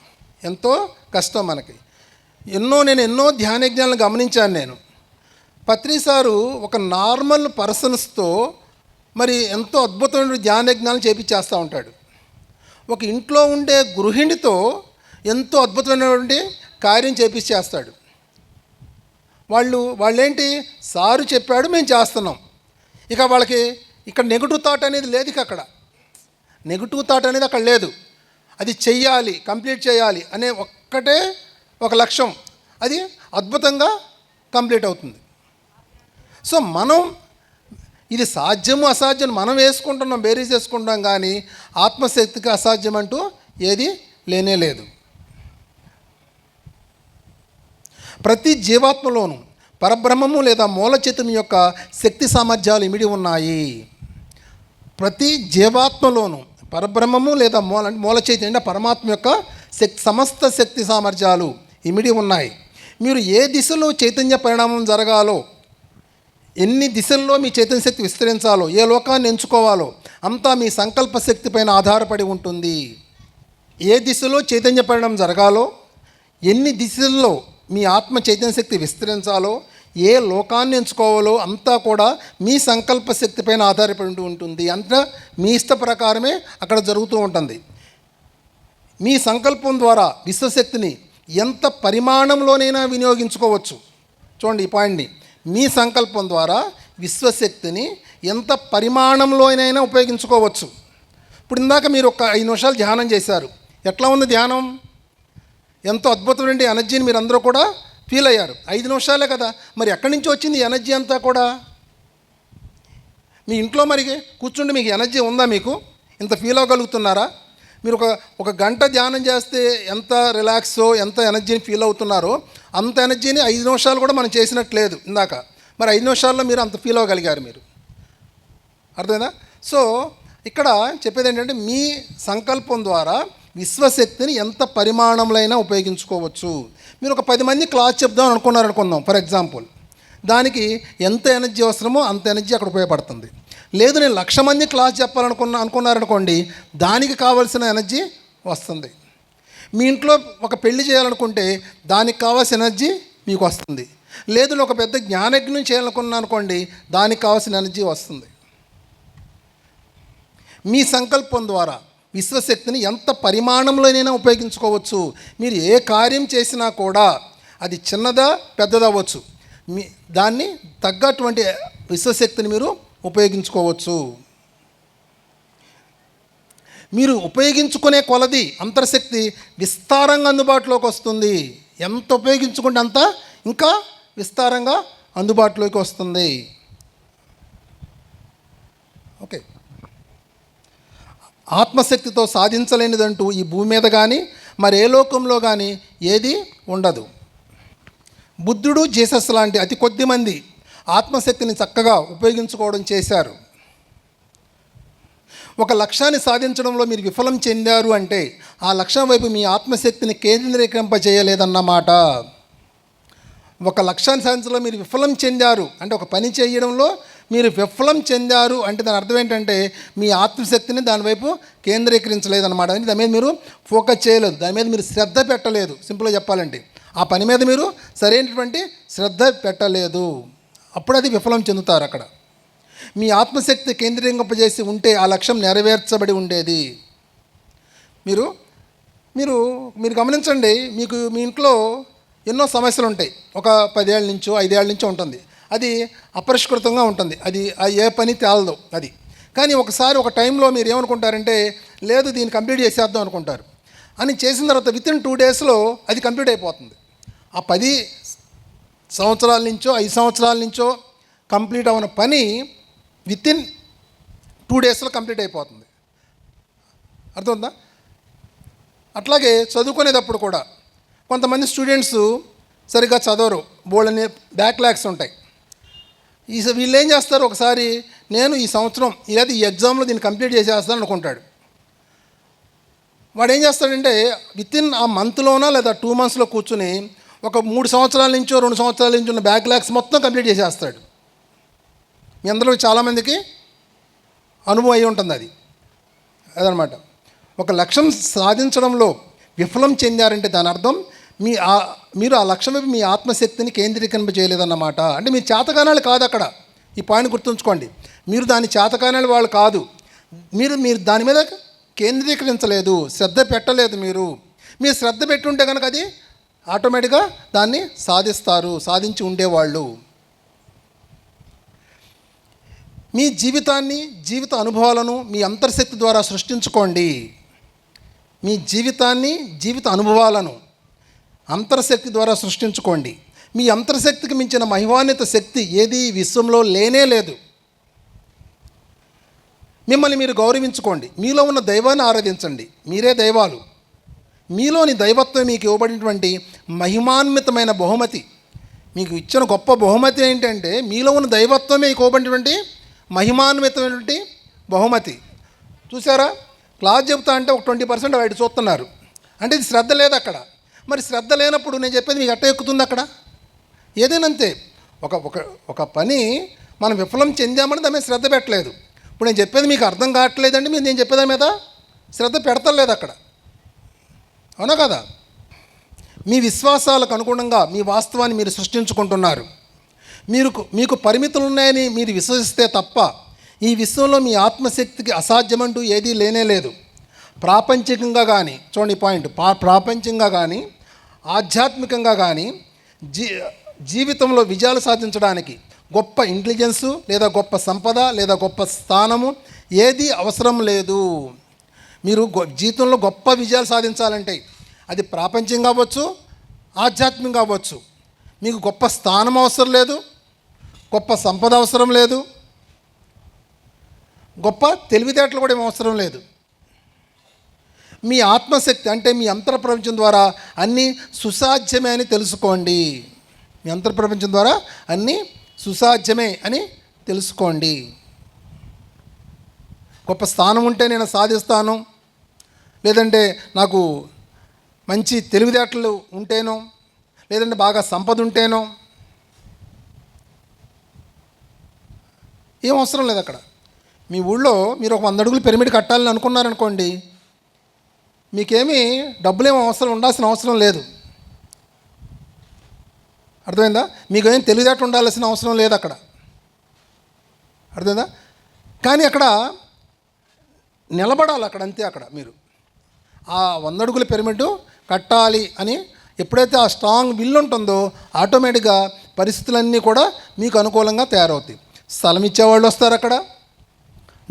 నేను ఎన్నో ధ్యానజ్ఞానాలను గమనించాను. నేను పత్రిసారు ఒక నార్మల్ పర్సన్స్తో మరి ఎంతో అద్భుతమైన ధ్యానజ్ఞానం చేపించేస్తూ ఉంటాడు. ఒక ఇంట్లో ఉండే గృహిణితో ఎంతో అద్భుతమైనటువంటి కార్యం చేపిచ్చేస్తాడు. వాళ్ళేంటి, సారు చెప్పాడు మేము చేస్తున్నాం. ఇక వాళ్ళకి ఇక్కడ నెగిటివ్ థాట్ అనేది లేదు. అక్కడ నెగిటివ్ థాట్ అనేది అక్కడ లేదు. అది చెయ్యాలి, కంప్లీట్ చేయాలి అనే ఒక్కటే ఒక లక్ష్యం, అది అద్భుతంగా కంప్లీట్ అవుతుంది. సో మనం ఇది సాధ్యము అసాధ్యం మనం వేసుకుంటున్నాం, బేరీజ్ వేసుకుంటాం, కానీ ఆత్మశక్తికి అసాధ్యం అంటూ ఏది లేనే లేదు. ప్రతి జీవాత్మలోనూ పరబ్రహ్మము లేదా మూల చైతన్యం యొక్క శక్తి సామర్థ్యాలు ఇమిడి ఉన్నాయి. ప్రతి జీవాత్మలోనూ పరబ్రహ్మము లేదా మూల చైతన్యం పరమాత్మ యొక్క సమస్త శక్తి సామర్థ్యాలు ఇమిడి ఉన్నాయి. మీరు ఏ దిశలో చైతన్య పరిణామం జరగాలో, ఎన్ని దిశల్లో మీ చైతన్య శక్తి విస్తరించాలో, ఏ లోకాన్ని ఎంచుకోవాలో అంతా మీ సంకల్ప శక్తి పైన ఆధారపడి ఉంటుంది. ఏ దిశలో చైతన్య పరిణామం జరగాలో, ఎన్ని దిశల్లో మీ ఆత్మ చైతన్య శక్తి విస్తరించాలో, ఏ లోకాన్ని ఎంచుకోవాలో అంతా కూడా మీ సంకల్ప శక్తి పైన ఆధారపడి ఉంటుంది. అంతా మీ ఇష్ట ప్రకారమే అక్కడ జరుగుతూ ఉంటుంది. మీ సంకల్పం ద్వారా విశ్వశక్తిని ఎంత పరిమాణంలోనైనా వినియోగించుకోవచ్చు. చూడండి ఈ పాయింట్ని. మీ సంకల్పం ద్వారా విశ్వశక్తిని ఎంత పరిమాణంలోనైనా ఉపయోగించుకోవచ్చు. ఇప్పుడు ఇందాక మీరు ఒక 5 నిమిషాలు ధ్యానం చేశారు. ఎట్లా ఉంది ధ్యానం? ఎంతో అద్భుతమైన ఎనర్జీని మీరు అందరూ కూడా ఫీల్ అయ్యారు. 5 నిమిషాలే కదా. మరి ఎక్కడి నుంచి వచ్చింది ఎనర్జీ అంతా కూడా? మీ ఇంట్లో మరి కూర్చుంటే మీకు ఎనర్జీ ఉందా? మీకు ఇంత ఫీల్ అవ్వగలుగుతున్నారా? మీరు ఒక గంట ధ్యానం చేస్తే ఎంత రిలాక్సో, ఎంత ఎనర్జీని ఫీల్ అవుతున్నారో అంత ఎనర్జీని 5 నిమిషాలు కూడా మనం చేసినట్లేదు ఇందాక. మరి 5 నిమిషాల్లో మీరు అంత ఫీల్ అవ్వగలిగారు. మీరు అర్థమైందా? సో ఇక్కడ చెప్పేది ఏంటంటే మీ సంకల్పం ద్వారా విశ్వశక్తిని ఎంత పరిమాణంలో అయినా ఉపయోగించుకోవచ్చు. మీరు ఒక 10 మంది క్లాస్ చెప్దాం అనుకుందాం ఫర్ ఎగ్జాంపుల్. దానికి ఎంత ఎనర్జీ అవసరమో అంత ఎనర్జీ అక్కడ ఉపయోగపడుతుంది. లేదు నేను 1,00,000 మంది క్లాస్ అనుకున్నారనుకోండి, దానికి కావాల్సిన ఎనర్జీ వస్తుంది. మీ ఇంట్లో ఒక పెళ్లి చేయాలనుకుంటే దానికి కావాల్సిన ఎనర్జీ మీకు వస్తుంది. లేదు నేను ఒక పెద్ద జ్ఞానయజ్ఞం చేయాలనుకున్నాను దానికి కావాల్సిన ఎనర్జీ వస్తుంది. మీ సంకల్పం ద్వారా విశ్వశక్తిని ఎంత పరిమాణంలోనైనా ఉపయోగించుకోవచ్చు. మీరు ఏ కార్యం చేసినా కూడా అది చిన్నదా పెద్దదవ్వచ్చు, దాన్ని తగ్గటువంటి విశ్వశక్తిని మీరు ఉపయోగించుకోవచ్చు. మీరు ఉపయోగించుకునే కొలది అంతర్శక్తి విస్తారంగా అందుబాటులోకి వస్తుంది. ఎంత ఉపయోగించుకుంటే అంత ఇంకా విస్తారంగా అందుబాటులోకి వస్తుంది. ఓకే. ఆత్మశక్తితో సాధించలేనిదంటూ ఈ భూమి మీద కానీ మరి ఏ లోకంలో కానీ ఏది ఉండదు. బుద్ధుడు, జీసస్ లాంటి అతి కొద్ది మంది ఆత్మశక్తిని చక్కగా ఉపయోగించుకోవడం చేశారు. ఒక లక్ష్యాన్ని సాధించడంలో మీరు విఫలం చెందారు అంటే ఆ లక్ష్యం వైపు మీ ఆత్మశక్తిని కేంద్రీకరింపజేయలేదన్నమాట. ఒక లక్ష్యాన్ని సాధించడంలో మీరు విఫలం చెందారు అంటే, ఒక పని చేయడంలో మీరు విఫలం చెందారు అంటే దాని అర్థం ఏంటంటే మీ ఆత్మశక్తిని దానివైపు కేంద్రీకరించలేదన్నమాట. అంటే దాని మీద మీరు ఫోకస్ చేయలేదు, దాని మీద మీరు శ్రద్ధ పెట్టలేదు. సింపుల్గా చెప్పాలంటే ఆ పని మీద మీరు సరైనటువంటి శ్రద్ధ పెట్టలేదు. అప్పుడు అది విఫలం చెందుతారు. అక్కడ మీ ఆత్మశక్తి కేంద్రీకరింపజేసి ఉంటే ఆ లక్ష్యం నెరవేర్చబడి ఉండేది. మీరు మీరు మీరు గమనించండి, మీకు మీ ఇంట్లో ఎన్నో సమస్యలు ఉంటాయి. ఒక 10 ఏళ్ళ నుంచో 5 ఏళ్ళ నుంచో ఉంటుంది. అది అపరిష్కృతంగా ఉంటుంది. అది ఏ పని తేలదు అది. కానీ ఒకసారి ఒక టైంలో మీరు ఏమనుకుంటారంటే లేదు దీన్ని కంప్లీట్ చేసేద్దాం అనుకుంటారు. అని చేసిన తర్వాత వితిన్ 2 డేస్లో అది కంప్లీట్ అయిపోతుంది. ఆ 10 సంవత్సరాల నుంచో 5 సంవత్సరాల నుంచో కంప్లీట్ అవ్వని పని వితిన్ 2 డేస్లో కంప్లీట్ అయిపోతుంది. అర్థమవుతుందా? అట్లాగే చదువుకునేటప్పుడు కూడా కొంతమంది స్టూడెంట్స్ సరిగ్గా చదవరు, బోళ్ళని బ్యాక్లాగ్స్ ఉంటాయి. వీళ్ళు ఏం చేస్తారు, ఒకసారి నేను ఈ సంవత్సరం లేదా ఈ ఎగ్జామ్లో దీన్ని కంప్లీట్ చేసేస్తాను అనుకుంటాడు. వాడు ఏం చేస్తాడంటే వితిన్ ఆ మంత్లోనో లేదా 2 మంత్స్లో కూర్చుని ఒక 3 సంవత్సరాల నుంచో 2 సంవత్సరాల నుంచి ఉన్న బ్యాక్లాగ్స్ మొత్తం కంప్లీట్ చేసేస్తాడు. మీ అందరూ చాలామందికి అనుభవం అయి ఉంటుంది అది. అదనమాట. ఒక లక్ష్యం సాధించడంలో విఫలం చెందారంటే దాని అర్థం మీరు ఆ లక్ష్యం వైపు మీ ఆత్మశక్తిని కేంద్రీకరింపజేయలేదన్నమాట. అంటే మీ చేతకానాలు కాదు అక్కడ. ఈ పాయింట్ గుర్తుంచుకోండి. మీరు దాని చేతకానాలు వాళ్ళు కాదు. మీరు దాని మీద కేంద్రీకరించలేదు, శ్రద్ధ పెట్టలేదు. మీరు శ్రద్ధ పెట్టుంటే కనుక అది ఆటోమేటిక్గా దాన్ని సాధించి ఉండేవాళ్ళు. మీ జీవితాన్ని, జీవిత అనుభవాలను మీ అంతర్శక్తి ద్వారా సృష్టించుకోండి. మీ జీవితాన్ని, జీవిత అనుభవాలను అంతర్శక్తి ద్వారా సృష్టించుకోండి. మీ అంతర్శక్తికి మించిన మహిమాన్విత శక్తి ఏది విశ్వంలో లేనే లేదు. మిమ్మల్ని మీరు గౌరవించుకోండి. మీలో ఉన్న దైవాన్ని ఆరాధించండి. మీరే దైవాలు. మీలోని దైవత్వం మీకు ఇవ్వబడినటువంటి మహిమాన్వితమైన బహుమతి. మీకు ఇచ్చిన గొప్ప బహుమతి ఏంటంటే మీలో ఉన్న దైవత్వమే ఇవ్వబడినటువంటి మహిమాన్వితమైనటువంటి బహుమతి. చూసారా? క్లాస్ చెబుతా అంటే ఒక 20% బయట చూస్తున్నారు. అంటే ఇది శ్రద్ధ లేదు అక్కడ. మరి శ్రద్ధ లేనప్పుడు నేను చెప్పేది మీకు ఎట్ట ఎక్కుతుంది అక్కడ? ఏదైనా అంతే, ఒక ఒక ఒక పని మనం విఫలం చెందామని దాని మీద శ్రద్ధ పెట్టలేదు. ఇప్పుడు నేను చెప్పేది మీకు అర్థం కావట్లేదండి, మీరు నేను చెప్పేదాని మీద శ్రద్ధ పెడతలేదు అక్కడ, అవునా కదా? మీ విశ్వాసాలకు అనుగుణంగా మీ వాస్తవాన్ని మీరు సృష్టించుకుంటున్నారు. మీకు పరిమితులు ఉన్నాయని మీరు విశ్వసిస్తే తప్ప ఈ విశ్వంలో మీ ఆత్మశక్తికి అసాధ్యమంటూ ఏదీ లేనే లేదు. ప్రాపంచికంగా కానీ, చూడండి పాయింట్, ప్రాపంచికంగా కానీ ఆధ్యాత్మికంగా కానీ జీవితంలో విజయాలు సాధించడానికి గొప్ప ఇంటెలిజెన్సు లేదా గొప్ప సంపద లేదా గొప్ప స్థానము ఏది అవసరం లేదు. మీరు జీవితంలో గొప్ప విజయాలు సాధించాలంటే అది ప్రాపంచికంగా అవ్వచ్చు, ఆధ్యాత్మికంగా అవ్వచ్చు. మీకు గొప్ప స్థానం అవసరం లేదు, గొప్ప సంపద అవసరం లేదు, గొప్ప తెలివితేటలు కూడా ఏం అవసరం లేదు. మీ ఆత్మశక్తి అంటే మీ అంతర్ప్రపంచం ద్వారా అన్నీ సుసాధ్యమే అని తెలుసుకోండి. మీ అంతర్ప్రపంచం ద్వారా అన్నీ సుసాధ్యమే అని తెలుసుకోండి. గొప్ప స్థానం ఉంటే నేను సాధిస్తాను, లేదంటే నాకు మంచి తెలివితేటలు ఉంటేనో, లేదంటే బాగా సంపద ఉంటేనో ఏం అవసరం లేదు అక్కడ. మీ ఊళ్ళో మీరు ఒక 100 అడుగులు పిరమిడ్ కట్టాలని అనుకున్నారనుకోండి, మీకేమీ డబ్బులేమో ఉండాల్సిన అవసరం లేదు. అర్థమైందా? మీకు ఏం తెలివితేటలు ఉండాల్సిన అవసరం లేదు అక్కడ, అర్థమైందా? కానీ అక్కడ నిలబడాలి, అక్కడ అంతే. అక్కడ మీరు ఆ 100 అడుగుల పిరమిడ్ కట్టాలి అని ఎప్పుడైతే ఆ స్ట్రాంగ్ విల్ ఉంటుందో ఆటోమేటిక్గా పరిస్థితులన్నీ కూడా మీకు అనుకూలంగా తయారవుతాయి. స్థలం ఇచ్చేవాళ్ళు వస్తారు, అక్కడ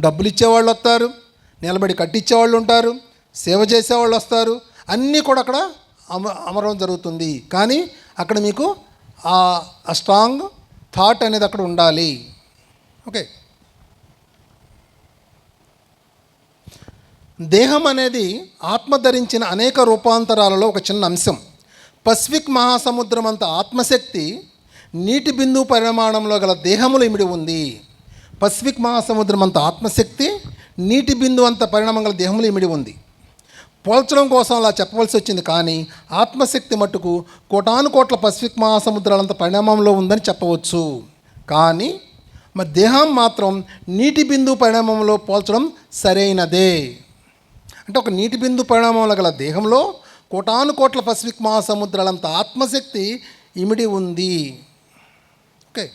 డబ్బులు ఇచ్చేవాళ్ళు వస్తారు, నిలబడి కట్టించేవాళ్ళు ఉంటారు, సేవ చేసేవాళ్ళు వస్తారు, అన్నీ కూడా అక్కడ అమరం జరుగుతుంది. కానీ అక్కడ మీకు ఆ స్ట్రాంగ్ థాట్ అనేది అక్కడ ఉండాలి. ఓకే, దేహం అనేది ఆత్మ ధరించిన అనేక రూపాంతరాలలో ఒక చిన్న అంశం. పసిఫిక్ మహాసముద్రం అంత ఆత్మశక్తి నీటి బిందువు పరిమాణంలో గల దేహములు ఇమిడి ఉంది. పసిఫిక్ మహాసముద్రం అంత ఆత్మశక్తి నీటి బిందువు అంత పరిణామం గల దేహములు ఇమిడి ఉంది. పోల్చడం కోసం అలా చెప్పవలసి వచ్చింది, కానీ ఆత్మశక్తి మట్టుకు కోటాను కోట్ల పసిఫిక్ మహాసముద్రాలంత పరిణామంలో ఉందని చెప్పవచ్చు. కానీ మరి దేహం మాత్రం నీటి బిందువు పరిణామంలో పోల్చడం సరైనదే. అంటే ఒక నీటి బిందు పరిణామంలో గల దేహంలో కోటాను కోట్ల పసిఫిక్ మహాసముద్రాలంత ఆత్మశక్తి ఇమిడి ఉంది. ఓకే,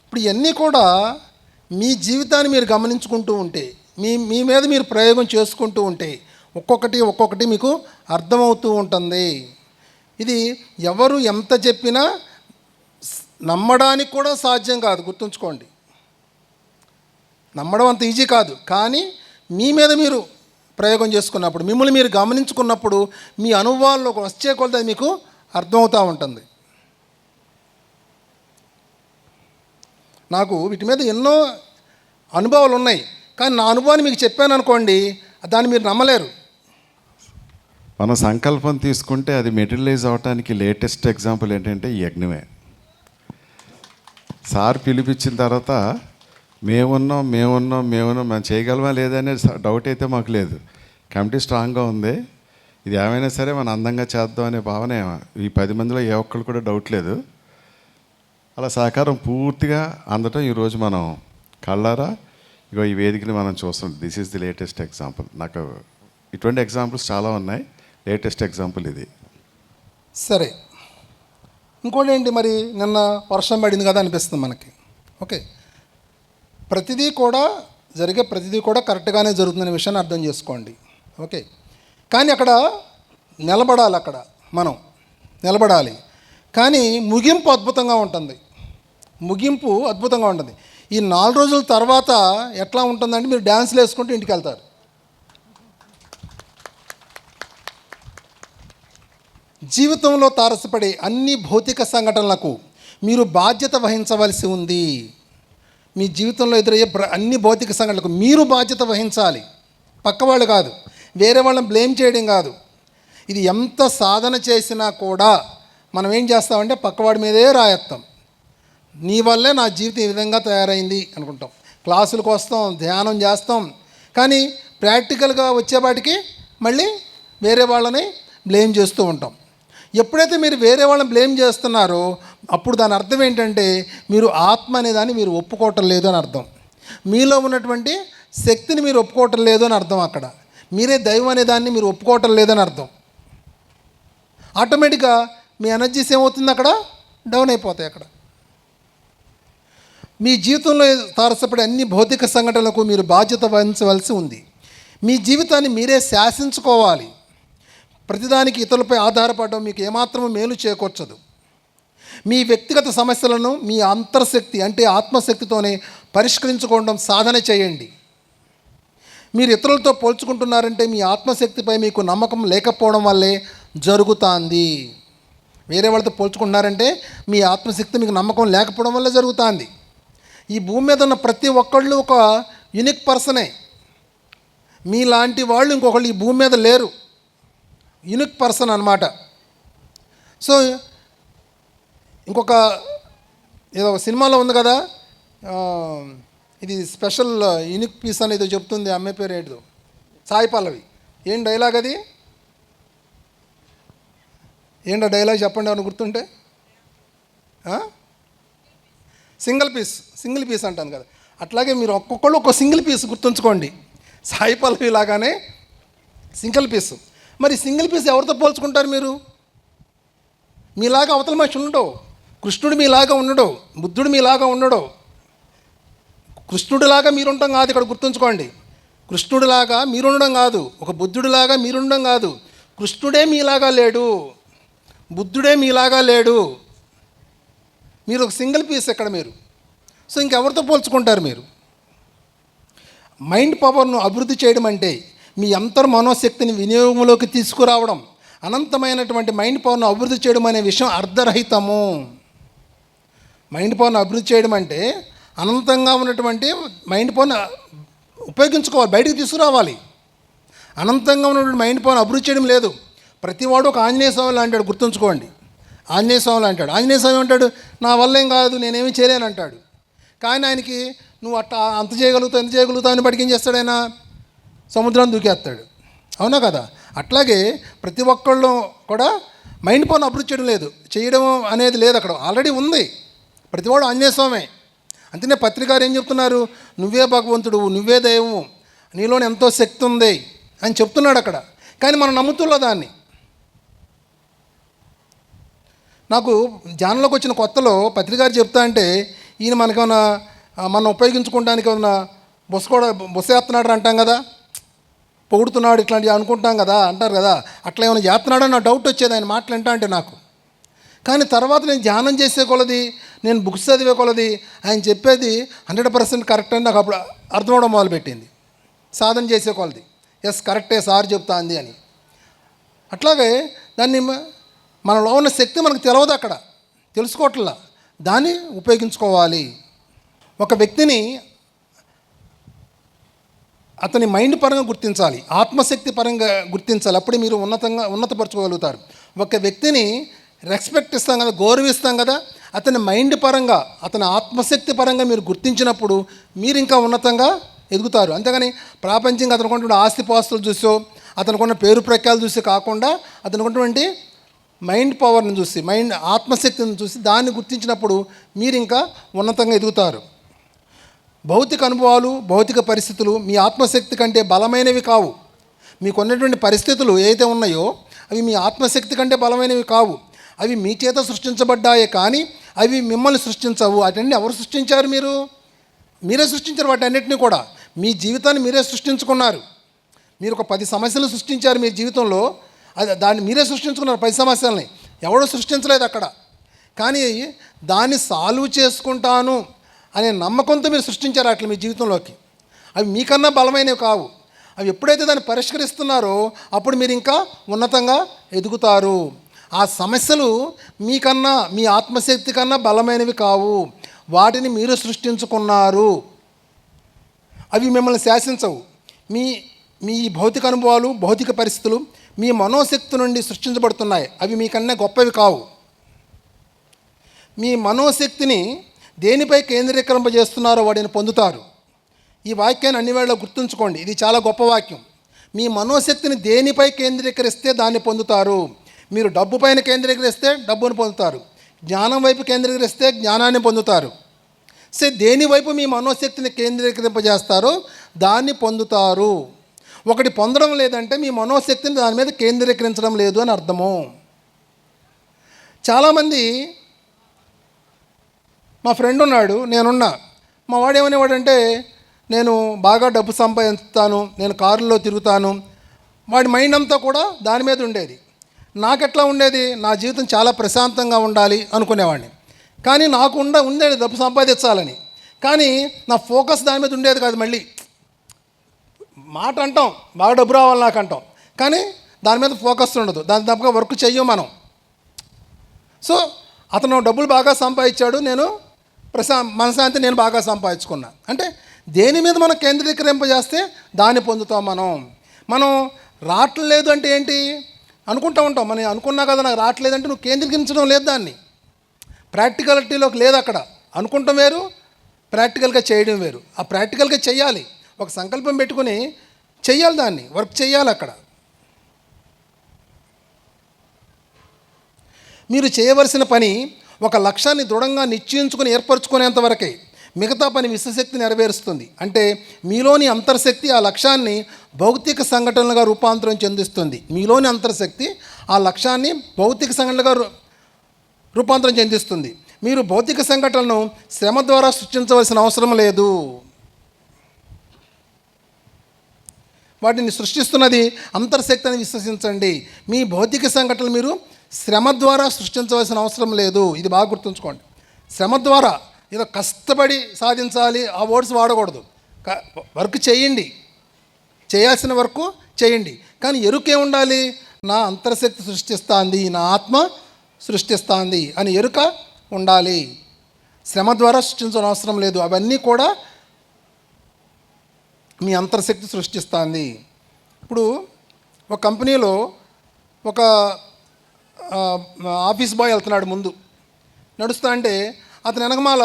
ఇప్పుడు ఇవన్నీ కూడా మీ జీవితాన్ని మీరు గమనించుకుంటూ ఉంటే, మీ మీద మీరు ప్రయోగం చేసుకుంటూ ఉంటే ఒక్కొక్కటి మీకు అర్థమవుతూ ఉంటుంది. ఇది ఎవరు ఎంత చెప్పినా నమ్మడానికి కూడా సాధ్యం కాదు, గుర్తుంచుకోండి. నమ్మడం అంత ఈజీ కాదు, కానీ మీ మీద మీరు ప్రయోగం చేసుకున్నప్పుడు, మిమ్మల్ని మీరు గమనించుకున్నప్పుడు మీ అనుభవాల్లో వచ్చే కొలది అది మీకు అర్థమవుతూ ఉంటుంది. నాకు వీటి మీద ఎన్నో అనుభవాలు ఉన్నాయి, కానీ నా అనుభవాన్ని మీకు చెప్పాను అనుకోండి, దాన్ని మీరు నమ్మలేరు. మన సంకల్పం తీసుకుంటే అది మెటీరియలైజ్ అవడానికి లేటెస్ట్ ఎగ్జాంపుల్ ఏంటంటే ఈ యజ్ఞమే. సార్ పిలిపించిన తర్వాత మేమున్నాం మనం చేయగలమా లేదనే డౌట్ అయితే మాకు లేదు. కమిటీ స్ట్రాంగ్గా ఉంది, ఇది ఏమైనా సరే మనం అందంగా చేద్దాం అనే భావన ఈ 10 మందిలో ఏ ఒక్కరు కూడా డౌట్ లేదు. అలా సహకారం పూర్తిగా అందటం ఈరోజు మనం కళ్ళారా ఇగో ఈ వేదికని మనం చూస్తున్నాం. This is the latest example. నాకు ఇటువంటి ఎగ్జాంపుల్స్ చాలా ఉన్నాయి, లేటెస్ట్ ఎగ్జాంపుల్ ఇది. సరే, ఇంకోటి ఏంటి, మరి నిన్న వర్షం పడింది కదా అనిపిస్తుంది మనకి. ఓకే, ప్రతిదీ కూడా కరెక్ట్గానే జరుగుతుందనే విషయాన్ని అర్థం చేసుకోండి. ఓకే, కానీ అక్కడ మనం నిలబడాలి. కానీ ముగింపు అద్భుతంగా ఉంటుంది. ఈ 4 రోజుల తర్వాత ఎట్లా ఉంటుందంటే మీరు డ్యాన్స్లు వేసుకుంటూ ఇంటికి వెళ్తారు. జీవితంలో తారసపడే అన్ని భౌతిక సంఘటనలకు మీరు బాధ్యత వహించవలసి ఉంది. మీ జీవితంలో ఎదురయ్యే అన్ని భౌతిక సంఘటనలకు మీరు బాధ్యత వహించాలి, పక్కవాళ్ళు కాదు, వేరే వాళ్ళని బ్లేమ్ చేయడం కాదు. ఇది ఎంత సాధన చేసినా కూడా మనం ఏం చేస్తామంటే పక్కవాడి మీదే రాయేస్తాం. నీ వల్లే నా జీవితం ఈ విధంగా తయారైంది అనుకుంటాం. క్లాసులకు వస్తాం, ధ్యానం చేస్తాం, కానీ ప్రాక్టికల్గా వచ్చేపాటికి మళ్ళీ వేరే వాళ్ళని బ్లేమ్ చేస్తూ ఉంటాం. ఎప్పుడైతే మీరు వేరే వాళ్ళని బ్లేమ్ చేస్తున్నారో అప్పుడు దాని అర్థం ఏంటంటే మీరు ఆత్మ అనేదాన్ని మీరు ఒప్పుకోవటం లేదు అని అర్థం. మీలో ఉన్నటువంటి శక్తిని మీరు ఒప్పుకోవటం లేదు అని అర్థం. అక్కడ మీరే దైవం అనేదాన్ని మీరు ఒప్పుకోవటం లేదని అర్థం. ఆటోమేటిక్గా మీ ఎనర్జీస్ ఏమవుతుంది, అక్కడ డౌన్ అయిపోతాయి. అక్కడ మీ జీవితంలో తారసపడే అన్ని భౌతిక సంఘటనలకు మీరు బాధ్యత వహించవలసి ఉంది. మీ జీవితాన్ని మీరే శాసించుకోవాలి. ప్రతిదానికి ఇతరులపై ఆధారపడడం మీకు ఏమాత్రము మేలు చేకూర్చదు. మీ వ్యక్తిగత సమస్యలను మీ అంతర్శక్తి అంటే ఆత్మశక్తితోనే పరిష్కరించుకోవడం సాధన చేయండి. మీరు ఇతరులతో పోల్చుకుంటున్నారంటే మీ ఆత్మశక్తిపై మీకు నమ్మకం లేకపోవడం వల్లే జరుగుతుంది. వేరే వాళ్ళతో పోల్చుకుంటున్నారంటే మీ ఆత్మశక్తి మీకు నమ్మకం లేకపోవడం వల్ల జరుగుతుంది. ఈ భూమి మీద ఉన్న ప్రతి ఒక్కళ్ళు ఒక యూనిక్ పర్సనే. మీలాంటి వాళ్ళు ఇంకొకళ్ళు ఈ భూమి మీద లేరు. యూనిక్ పర్సన్ అన్నమాట. సో ఇంకొక ఏదో సినిమాలో ఉంది కదా, ఇది స్పెషల్ యూనిక్ పీస్ అనేది చెప్తుంది. అమ్మాయి పేరు ఏంటిదో, సాయి పల్లవి. ఏం డైలాగ్ అది? ఏంటో డైలాగ్ చెప్పండి ఎవరు గుర్తుంటే. సింగిల్ పీస్ అంటాను కదా. అట్లాగే మీరు ఒక్కొక్కళ్ళు ఒక సింగిల్ పీస్ గుర్తుంచుకోండి. సాయి పల్లవి లాగానే సింగిల్ పీస్. మరి సింగిల్ పీస్ ఎవరితో పోల్చుకుంటారు మీరు? మీలాగా అవతల మనిషి ఉండడు. కృష్ణుడు మీలాగా ఉండడు, బుద్ధుడు మీలాగా ఉండడు. కృష్ణుడిలాగా మీరుండడం కాదు, ఇక్కడ గుర్తుంచుకోండి. కృష్ణుడిలాగా మీరుండడం కాదు, ఒక బుద్ధుడిలాగా మీరుండడం కాదు. కృష్ణుడే మీలాగా లేడు, బుద్ధుడే మీలాగా లేడు. మీరు ఒక సింగిల్ పీస్ ఎక్కడ మీరు. సో ఇంకెవరితో పోల్చుకుంటారు మీరు? మైండ్ పవర్ను అభివృద్ధి చేయడం అంటే మీ అంతర్మనోశక్తిని వినియోగంలోకి తీసుకురావడం. అనంతమైనటువంటి మైండ్ పవర్ను అభివృద్ధి చేయడం అనే విషయం అర్ధరహితము. మైండ్ పవర్ను అభివృద్ధి చేయడం అంటే అనంతంగా ఉన్నటువంటి మైండ్ పవర్ను ఉపయోగించుకోవాలి, బయటికి తీసుకురావాలి. అనంతంగా ఉన్నటువంటి మైండ్ పవర్ను అభివృద్ధి చేయడం లేదు. ప్రతివాడు ఒక ఆంజనేయ స్వామి అంటాడు, గుర్తుంచుకోండి. ఆంజనేయ స్వామి అంటాడు. ఆంజనేయ స్వామి అంటాడు, నా వల్ల ఏం కాదు, నేనేమీ చేయలేను అంటాడు. కానీ ఆయనకి నువ్వు అట్లా అంత చేయగలుగుతావు, ఎంత చేయగలుగుతావు అని బడికి ఏం చేస్తాడు ఆయన? సముద్రాన్ని దూకేస్తాడు. అవునా కదా? అట్లాగే ప్రతి ఒక్కళ్ళు కూడా మైండ్ పవర్ను అభివృద్ధి చేయడం లేదు, చేయడం అనేది లేదు. అక్కడ ఆల్రెడీ ఉంది. ప్రతివాడు ఆంజనేయ స్వామి. అంతనే పత్రికారు ఏం చెప్తున్నారు? నువ్వే భగవంతుడు, నువ్వే దైవము, నీలోని ఎంతో శక్తి ఉంది అని చెప్తున్నాడు అక్కడ. కానీ మనం నమ్ముతున్నా దాన్ని. నాకు ధ్యానంలోకి వచ్చిన కొత్తలో పత్రికారు చెప్తా అంటే ఈయన మనకేమన్నా మనం ఉపయోగించుకోవడానికి ఏమన్నా బొస్సేస్తున్నాడు అంటాం కదా, పొగుడుతున్నాడు ఇట్లాంటివి అనుకుంటాం కదా, అంటారు కదా. అట్లా ఏమైనా చేస్తున్నాడని నా డౌట్ వచ్చేది ఆయన మాటలు వింటా అంటే నాకు. కానీ తర్వాత నేను ధ్యానం చేసే కొలది, నేను బుక్స్ చదివే కొలది ఆయన చెప్పేది 100% కరెక్ట్ అని నాకు అప్పుడు అర్థమవడం మొదలుపెట్టింది. సాధన చేసే కొలది ఎస్ కరెక్టే సార్ చెప్తా అంది అని. అట్లాగే దాన్ని మనలో ఉన్న శక్తి మనకు తెలియదు, అక్కడ తెలుసుకోవట్లా, దాన్ని ఉపయోగించుకోవాలి. ఒక వ్యక్తిని అతని మైండ్ పరంగా గుర్తించాలి, ఆత్మశక్తి పరంగా గుర్తించాలి. అప్పుడే మీరు ఉన్నతపరచుకోగలుగుతారు. ఒక వ్యక్తిని రెస్పెక్ట్ ఇస్తాం కదా, గౌరవిస్తాం కదా, అతని మైండ్ పరంగా, అతని ఆత్మశక్తి పరంగా మీరు గుర్తించినప్పుడు మీరు ఇంకా ఉన్నతంగా ఎదుగుతారు. అంతేగాని ప్రాపంచంగా అతనికి ఉన్నటువంటి ఆస్తిపాస్తులు చూసో, అతనికి ఉన్న పేరు ప్రఖ్యాలు చూసి కాకుండా అతనికి ఉన్నటువంటి మైండ్ పవర్ని చూసి, మైండ్ ఆత్మశక్తిని చూసి దాన్ని గుర్తించినప్పుడు మీరు ఇంకా ఉన్నతంగా ఎదుగుతారు. భౌతిక అనుభవాలు, భౌతిక పరిస్థితులు మీ ఆత్మశక్తి కంటే బలమైనవి కావు. మీకు ఉన్నటువంటి పరిస్థితులు ఏదైతే ఉన్నాయో అవి మీ ఆత్మశక్తి కంటే బలమైనవి కావు. అవి మీ చేత సృష్టించబడ్డాయే కానీ అవి మిమ్మల్ని సృష్టించవు. వాటిని ఎవరు సృష్టించారు? మీరే సృష్టించారు వాటి అన్నిటినీ కూడా. మీ జీవితాన్ని మీరే సృష్టించుకున్నారు. మీరు ఒక 10 సమస్యలు సృష్టించారు మీ జీవితంలో, దాన్ని మీరే సృష్టించుకున్నారు. 10 సమస్యలని ఎవడో సృష్టించలేదు అక్కడ. కానీ దాన్ని సాల్వ్ చేసుకుంటాను అనే నమ్మకంతో మీరు సృష్టించారు అట్లా మీ జీవితంలోకి. అవి మీకన్నా బలమైనవి కావు. అవి ఎప్పుడైతే దాన్ని పరిష్కరిస్తున్నారో అప్పుడు మీరు ఇంకా ఉన్నతంగా ఎదుగుతారు. ఆ సమస్యలు మీకన్నా, మీ ఆత్మశక్తి కన్నా బలమైనవి కావు. వాటిని మీరు సృష్టించుకున్నారు. అవి మిమ్మల్ని శాసించవు. మీ భౌతిక అనుభవాలు, భౌతిక పరిస్థితులు మీ మనోశక్తి నుండి సృష్టించబడుతున్నాయి. అవి మీకన్నా గొప్పవి కావు. మీ మనోశక్తిని దేనిపై కేంద్రీకరింపజేస్తున్నారో వాటిని పొందుతారు. ఈ వాక్యాన్ని అన్ని వేళ గుర్తుంచుకోండి. ఇది చాలా గొప్ప వాక్యం. మీ మనోశక్తిని దేనిపై కేంద్రీకరిస్తే దాన్ని పొందుతారు. మీరు డబ్బు పైన కేంద్రీకరిస్తే డబ్బును పొందుతారు, జ్ఞానం వైపు కేంద్రీకరిస్తే జ్ఞానాన్ని పొందుతారు. దేని వైపు మీ మనోశక్తిని కేంద్రీకరింపజేస్తారో దాన్ని పొందుతారు. ఒకటి పొందడం లేదంటే మీ మనోశక్తిని దాని మీద కేంద్రీకరించడం లేదు అని అర్థము. చాలామంది, మా ఫ్రెండ్ ఉన్నాడు, నేనున్నా, మా వాడు ఏమనేవాడంటే నేను బాగా డబ్బు సంపాదిస్తాను, నేను కారులో తిరుగుతాను, వాడి మైండ్ అంతా కూడా దాని మీద ఉండేది. నాకెట్లా ఉండేది, నా జీవితం చాలా ప్రశాంతంగా ఉండాలి అనుకునేవాడిని. కానీ నాకు ఉండేది డబ్బు సంపాదించాలని, కానీ నా ఫోకస్ దాని మీద ఉండేది కాదు. మళ్ళీ మాట అంటాం, బాగా డబ్బు రావాలి నాకు అంటాం, కానీ దాని మీద ఫోకస్ ఉండదు, దాని తప్పగా వర్క్ చెయ్యం మనం. సో అతను డబ్బులు బాగా సంపాదించాడు, నేను మనశాంతి నేను బాగా సంపాదించుకున్నా. అంటే దేని మీద మనం కేంద్రీకరింపజేస్తే దాన్ని పొందుతాం. మనం రావట్లేదు అంటే ఏంటి అనుకుంటూ ఉంటాం. మనం అనుకున్నా కదా నాకు రావట్లేదంటే నువ్వు కేంద్రీకరించడం లేదు, దాన్ని ప్రాక్టికాలిటీలోకి లేదు. అక్కడ అనుకుంటాం వేరు, ప్రాక్టికల్గా చేయడం వేరు. ఆ ప్రాక్టికల్గా చెయ్యాలి, ఒక సంకల్పం పెట్టుకుని చెయ్యాలి, దాన్ని వర్క్ చెయ్యాలి. అక్కడ మీరు చేయవలసిన పని ఒక లక్ష్యాన్ని దృఢంగా నిశ్చయించుకుని ఏర్పరచుకునేంతవరకే మిగతా పని విశ్వశక్తి నెరవేరుస్తుంది. అంటే మీలోని అంతర్శక్తి ఆ లక్ష్యాన్ని భౌతిక సంఘటనలుగా రూపాంతరం చెందిస్తుంది. మీలోని అంతర్శక్తి ఆ లక్ష్యాన్ని భౌతిక సంఘటనలుగా రూపాంతరం చెందిస్తుంది. మీరు భౌతిక సంఘటనలను శ్రమ ద్వారా సృష్టించవలసిన అవసరం లేదు. వాటిని సృష్టిస్తున్నది అంతర్శక్తి అని విశ్వసించండి. మీ భౌతిక సంఘటనలు మీరు శ్రమ ద్వారా సృష్టించవలసిన అవసరం లేదు. ఇది బాగా గుర్తుంచుకోండి. శ్రమ ద్వారా ఏదో కష్టపడి సాధించాలి ఆ వర్డ్స్ వాడకూడదు. వర్క్ చేయండి, చేయాల్సిన వర్క్ చేయండి, కానీ ఎరుకే ఉండాలి. నా అంతర్శక్తి సృష్టిస్తుంది, నా ఆత్మ సృష్టిస్తుంది అని ఎరుక ఉండాలి. శ్రమ ద్వారా సృష్టించడం అవసరం లేదు. అవన్నీ కూడా మీ అంతర్శక్తి సృష్టిస్తుంది. ఇప్పుడు ఒక కంపెనీలో ఒక ఆఫీస్ బాయ్ వెళ్తున్నాడు, ముందు నడుస్తా అంటే అతని వెనకమాల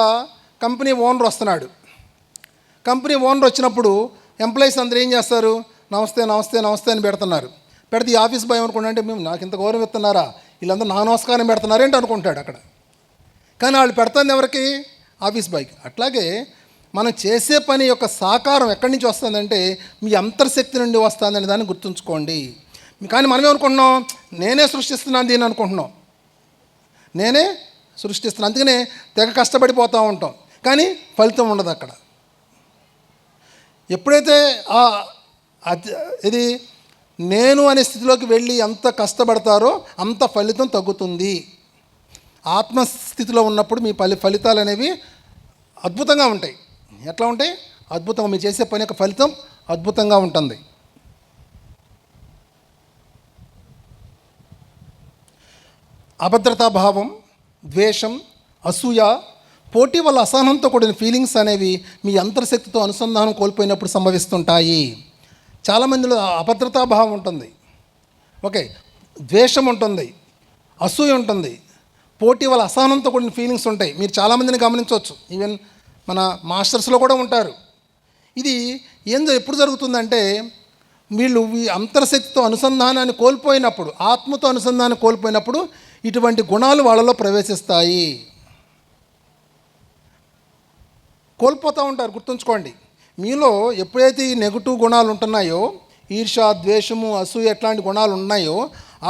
కంపెనీ ఓనర్ వస్తున్నాడు. కంపెనీ ఓనర్ వచ్చినప్పుడు ఎంప్లాయీస్ అందరూ ఏం చేస్తారు, నమస్తే నమస్తే నమస్తే అని పెడుతున్నారు. పెడితే ఈ ఆఫీస్ బాయ్ అనుకుంటా అంటే మేము నాకు ఇంత గౌరవం ఇస్తున్నారా, వీళ్ళందరూ నా నమస్కారం పెడుతున్నారేంటి అనుకుంటాడు అక్కడ. కానీ వాళ్ళు పెడుతుంది ఎవరికి, ఆఫీస్ బాయ్కి. అట్లాగే మనం చేసే పని యొక్క సాకారం ఎక్కడి నుంచి వస్తుందంటే మీ అంతర్శక్తి నుండి వస్తుందని దాన్ని గుర్తుంచుకోండి. కానీ మనమే అనుకుంటున్నాం నేనే సృష్టిస్తున్నాను దీన్ని అనుకుంటున్నాం, నేనే సృష్టిస్తున్నాను, అందుకనే తెగ కష్టపడిపోతూ ఉంటాం, కానీ ఫలితం ఉండదు అక్కడ. ఎప్పుడైతే ఇది నేను అనే స్థితిలోకి వెళ్ళి ఎంత కష్టపడతారో అంత ఫలితం తగ్గుతుంది. ఆత్మస్థితిలో ఉన్నప్పుడు మీ ఫలితాలు అనేవి అద్భుతంగా ఉంటాయి. ఎట్లా ఉంటాయి, అద్భుతంగా. మీరు చేసే పని యొక్క ఫలితం అద్భుతంగా ఉంటుంది. అభద్రతాభావం, ద్వేషం, అసూయ, పోటీ వల్ల అసహనంతో కూడిన ఫీలింగ్స్ అనేవి మీ అంతర్శక్తితో అనుసంధానం కోల్పోయినప్పుడు సంభవిస్తుంటాయి. చాలామందిలో అభద్రతాభావం ఉంటుంది, ఓకే, ద్వేషం ఉంటుంది, అసూయ ఉంటుంది, పోటీ వల్ల అసహనంతో కూడిన ఫీలింగ్స్ ఉంటాయి. మీరు చాలామందిని గమనించవచ్చు, ఈవెన్ మన మాస్టర్స్లో కూడా ఉంటారు. ఇది ఎప్పుడు జరుగుతుందంటే వీళ్ళు ఈ అంతర్శక్తితో అనుసంధానాన్ని కోల్పోయినప్పుడు, ఆత్మతో అనుసంధానం కోల్పోయినప్పుడు ఇటువంటి గుణాలు వాళ్ళలో ప్రవేశిస్తాయి. కోల్పోతూ ఉంటారు. గుర్తుంచుకోండి, మీలో ఎప్పుడైతే ఈ నెగిటివ్ గుణాలు ఉంటున్నాయో, ఈర్ష్య, ద్వేషము, అసూయ ఎట్లాంటి గుణాలు ఉన్నాయో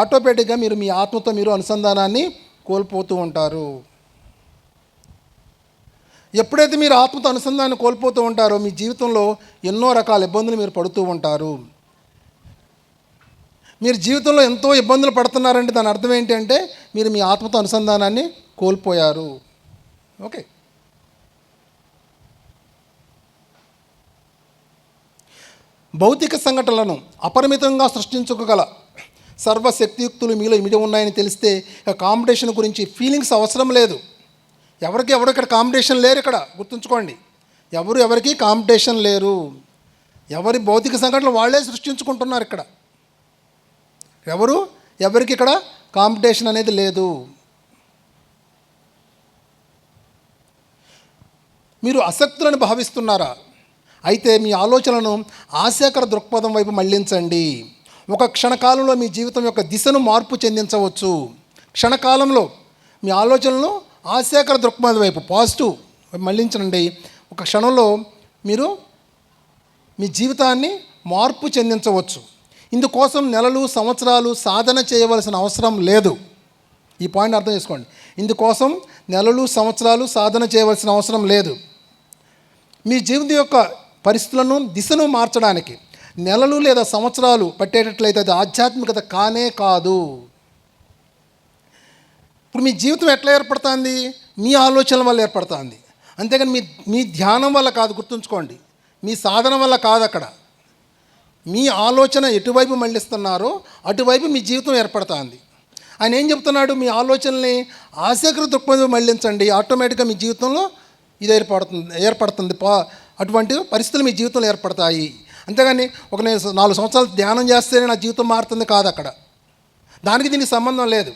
ఆటోమేటిక్గా మీరు మీ ఆత్మతో మీరు అనుసంధానాన్ని కోల్పోతూ ఉంటారు. ఎప్పుడైతే మీరు ఆత్మతో అనుసంధానాన్ని కోల్పోతూ ఉంటారో మీ జీవితంలో ఎన్నో రకాల ఇబ్బందులు మీరు పడుతూ ఉంటారు. మీరు జీవితంలో ఎంతో ఇబ్బందులు పడుతున్నారంటే దాని అర్థం ఏంటంటే మీరు మీ ఆత్మతో అనుసంధానాన్ని కోల్పోయారు. ఓకే, భౌతిక సంఘటనలను అపరిమితంగా సృష్టించుకోగల సర్వశక్తియుక్తులు మీలో ఇమిడి ఉన్నాయని తెలిస్తే కాంపిటీషన్ గురించి ఫీలింగ్స్ అవసరం లేదు. ఎవరు ఇక్కడ కాంపిటీషన్ లేరు. ఇక్కడ గుర్తుంచుకోండి, ఎవరికి కాంపిటీషన్ లేరు. ఎవరి భౌతిక సంఘటనలు వాళ్ళే సృష్టించుకుంటున్నారు. ఇక్కడ ఎవరికి ఇక్కడ కాంపిటీషన్ అనేది లేదు. మీరు అసక్తులను భావిస్తున్నారా? అయితే మీ ఆలోచనలను ఆశాకర దృక్పథం వైపు మళ్లించండి. ఒక క్షణకాలంలో మీ జీవితం యొక్క దిశను మార్పు చెందించవచ్చు. క్షణకాలంలో మీ ఆలోచనలను ఆశాకర దృక్పథం వైపు పాజిటివ్ మళ్లించండి. ఒక క్షణంలో మీరు మీ జీవితాన్ని మార్పు చెందించవచ్చు. ఇందుకోసం నెలలు సంవత్సరాలు సాధన చేయవలసిన అవసరం లేదు. ఈ పాయింట్ అర్థం చేసుకోండి. ఇందుకోసం నెలలు సంవత్సరాలు సాధన చేయవలసిన అవసరం లేదు. మీ జీవితం యొక్క పరిస్థితులను దిశను మార్చడానికి నెలలు లేదా సంవత్సరాలు పట్టేటట్లయితే అది ఆధ్యాత్మికత కానే కాదు. ఇప్పుడు మీ జీవితం ఎట్లా ఏర్పడుతుంది? మీ ఆలోచనల వల్ల ఏర్పడుతుంది. అంతేగాని మీ ధ్యానం వల్ల కాదు. గుర్తుంచుకోండి, మీ సాధన వల్ల కాదు. అక్కడ మీ ఆలోచన ఎటువైపు మళ్ళిస్తున్నారో అటువైపు మీ జీవితం ఏర్పడుతుంది. ఆయన ఏం చెప్తున్నాడు? మీ ఆలోచనల్ని ఆశాకర దృక్పథం మళ్ళించండి, ఆటోమేటిక్గా మీ జీవితంలో ఇది ఏర్పడుతుంది. అటువంటి పరిస్థితులు మీ జీవితంలో ఏర్పడతాయి. అంతేగాని నేను 4 సంవత్సరాలు ధ్యానం చేస్తేనే నా జీవితం మారుతుంది కాదు. అక్కడ దానికి దీనికి సంబంధం లేదు.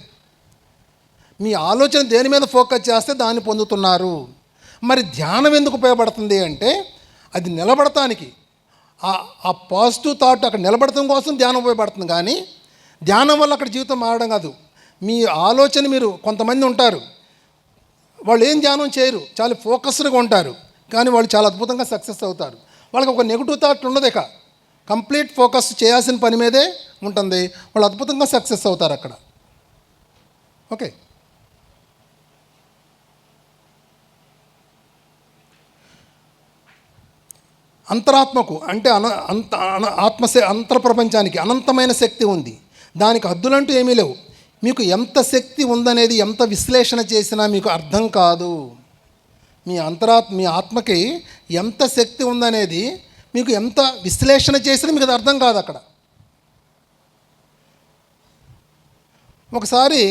మీ ఆలోచన దేని మీద ఫోకస్ చేస్తే దాన్ని పొందుతున్నారు. మరి ధ్యానం ఎందుకు ఉపయోగపడుతుంది అంటే అది నిలబడటానికి, ఆ పాజిటివ్ థాట్ అక్కడ నిలబడటం కోసం ధ్యానం ఉపయోగపడుతుంది. కానీ ధ్యానం వల్ల అక్కడ జీవితం మారడం కాదు. మీ ఆలోచన మీరు కొంతమంది ఉంటారు, వాళ్ళు ఏం ధ్యానం చేయరు, చాలా ఫోకస్డ్గా ఉంటారు, కానీ వాళ్ళు చాలా అద్భుతంగా సక్సెస్ అవుతారు. వాళ్ళకి ఒక నెగిటివ్ థాట్ ఉండదు. ఇక కంప్లీట్ ఫోకస్ చేయాల్సిన పని మీదే ఉంటుంది. వాళ్ళు అద్భుతంగా సక్సెస్ అవుతారు అక్కడ. ఓకే, అంతరాత్మకు అంటే అంతర ప్రపంచానికి అనంతమైన శక్తి ఉంది. దానికి హద్దులంటూ ఏమీ లేవు. మీకు ఎంత శక్తి ఉందనేది ఎంత విశ్లేషణ చేసినా మీకు అర్థం కాదు. మీ ఆత్మకి ఎంత శక్తి ఉందనేది మీకు ఎంత విశ్లేషణ చేసినా మీకు అది అర్థం కాదు. అక్కడ ఒకసారి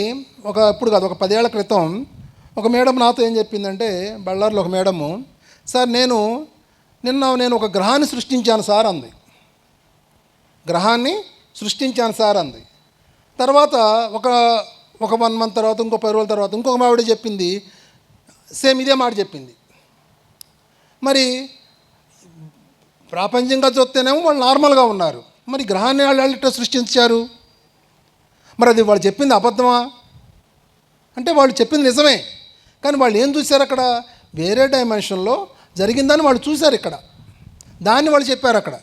ఇప్పుడు కాదు, ఒక 10 ఏళ్ల క్రితం ఒక మేడం నాతో ఏం చెప్పిందంటే, బళ్ళారిలో ఒక మేడము, సార్ నేను ఒక గ్రహాన్ని సృష్టించాను సార్ అంది. గ్రహాన్ని సృష్టించాను సార్ అంది. తర్వాత ఒక 1 మంత్ తర్వాత, ఇంకో 10 రోజుల తర్వాత ఇంకొక మావిడ చెప్పింది, సేమ్ ఇదే మాట చెప్పింది. మరి ప్రాపంచంగా చూస్తేనేమో వాళ్ళు నార్మల్గా ఉన్నారు. మరి గ్రహాన్ని వాళ్ళు ఎట్లా సృష్టించారు? మరి అది వాళ్ళు చెప్పింది అబద్ధమా అంటే వాళ్ళు చెప్పింది నిజమే. కానీ వాళ్ళు ఏం చూశారు? అక్కడ వేరే డైమెన్షన్లో జరిగిందని వాళ్ళు చూశారు. ఇక్కడ దాన్ని వాళ్ళు చెప్పారు. అక్కడ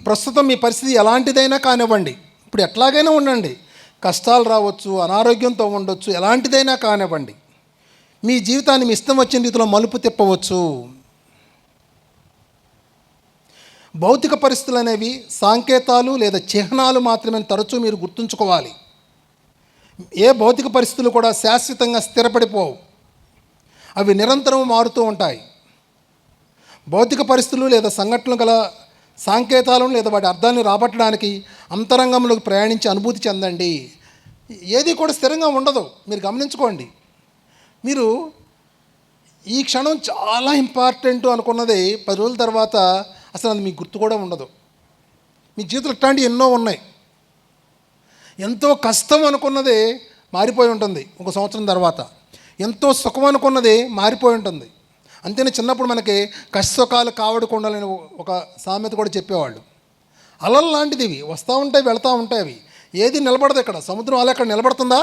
ప్రస్తుతం మీ పరిస్థితి ఎలాంటిదైనా కానివ్వండి, ఇప్పుడు ఎట్లాగైనా ఉండండి, కష్టాలు రావచ్చు, అనారోగ్యంతో ఉండొచ్చు, ఎలాంటిదైనా కానివ్వండి, మీ జీవితాన్ని మీ ఇష్టం వచ్చిన రీతిలో మలుపు తిప్పవచ్చు. భౌతిక పరిస్థితులు అనేవి సంకేతాలు లేదా చిహ్నాలు మాత్రమే తరచూ మీరు గుర్తుంచుకోవాలి. ఏ భౌతిక పరిస్థితులు కూడా శాశ్వతంగా స్థిరపడిపోవు, అవి నిరంతరం మారుతూ ఉంటాయి. భౌతిక పరిస్థితులు లేదా సంఘటనలు గల సంకేతాలను లేదా వాటి అర్థాన్ని రాబట్టడానికి అంతరంగంలోకి ప్రయాణించి అనుభూతి చెందండి. ఏది కూడా స్థిరంగా ఉండదు. మీరు గమనించుకోండి. మీరు ఈ క్షణం చాలా ఇంపార్టెంట్ అనుకున్నది 10 రోజుల తర్వాత అసలు అది మీకు గుర్తు కూడా ఉండదు. మీ జీవితంలో ఇట్లాంటివి ఎన్నో ఉన్నాయి. ఎంతో కష్టం అనుకున్నది మారిపోయి ఉంటుంది 1 సంవత్సరం తర్వాత. ఎంతో సుఖం అనుకున్నది మారిపోయి ఉంటుంది. అంతేనే చిన్నప్పుడు మనకి కష్టసుఖాలు కావడి కొండలని ఒక సామెత కూడా చెప్పేవాళ్ళు. అలలు లాంటిది ఇవి వస్తూ ఉంటాయి, వెళతూ ఉంటాయి. అవి ఏది నిలబడదు. ఇక్కడ సముద్రం అలా ఎక్కడ నిలబడుతుందా?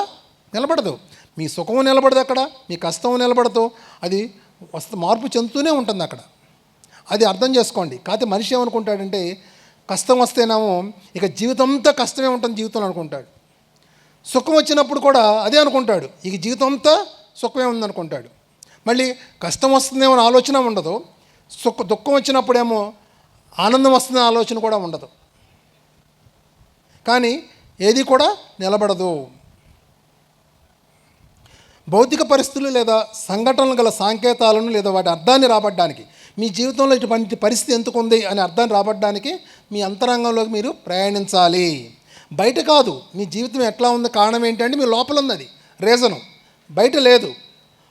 నిలబడదు. మీ సుఖము నిలబడదు, అక్కడ మీ కష్టము నిలబడదు. అది మార్పు చెందుతూనే ఉంటుంది అక్కడ. అది అర్థం చేసుకోండి. కాకపోతే మనిషి ఏమనుకుంటాడంటే, కష్టం వస్తేనేమో ఇక జీవితం అంతా కష్టమే ఉంటుంది జీవితంలో అనుకుంటాడు. సుఖం వచ్చినప్పుడు కూడా అదే అనుకుంటాడు, ఇక జీవితం అంతా సుఖమే ఉందనుకుంటాడు. మళ్ళీ కష్టం వస్తుందేమో ఆలోచన ఉండదు, దుఃఖం వచ్చినప్పుడేమో ఆనందం వస్తుందనే ఆలోచన కూడా ఉండదు. కానీ ఏది కూడా నిలబడదు. భౌతిక పరిస్థితులు లేదా సంఘటనలు గల సంకేతాలను లేదా వాటి అర్థాన్ని రాబట్టడానికి, మీ జీవితంలో ఇటువంటి పరిస్థితి ఎందుకు ఉంది అని అర్థాన్ని రాబట్టడానికి మీ అంతరంగంలోకి మీరు ప్రయాణించాలి. బయట కాదు. మీ జీవితం ఎట్లా ఉంది కారణం ఏంటంటే మీ లోపల ఉంది. అది రీజను బయట లేదు.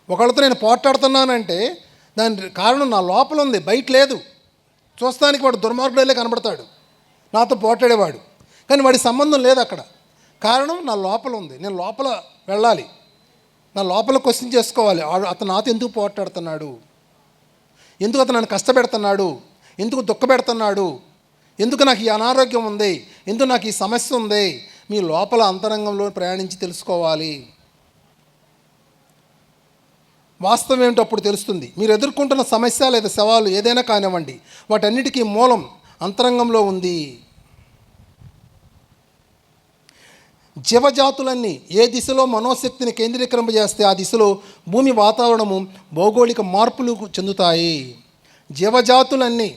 ఒకళ్ళతో నేను పోట్లాడుతున్నానంటే దాని కారణం నా లోపల ఉంది, బయట లేదు. చూస్తానికి వాడు దుర్మార్గుడేలే కనబడతాడు, నాతో పోట్లాడేవాడు, కానీ వాడి సంబంధం లేదు అక్కడ. కారణం నా లోపల ఉంది. నేను లోపల వెళ్ళాలి. నా లోపల క్వశ్చన్ చేసుకోవాలి, అతను నాతో ఎందుకు పోట్లాడుతున్నాడు, ఎందుకు అతను నన్ను కష్టపెడుతున్నాడు, ఎందుకు దుఃఖపెడుతున్నాడు, ఎందుకు నాకు ఈ అనారోగ్యం ఉంది, ఎందుకు నాకు ఈ సమస్య ఉంది. మీ లోపల అంతరంగంలో ప్రయాణించి తెలుసుకోవాలి. వాస్తవం ఏమిటో అప్పుడు తెలుస్తుంది. మీరు ఎదుర్కొంటున్న సమస్య లేదా సవాలు ఏదైనా కానివ్వండి, వాటన్నిటికీ మూలం అంతరంగంలో ఉంది. జీవజాతులన్నీ ఏ దిశలో మనోశక్తిని కేంద్రీకరింపజేస్తే ఆ దిశలో భూమి వాతావరణము భౌగోళిక మార్పులు చెందుతాయి. జీవజాతులన్నీ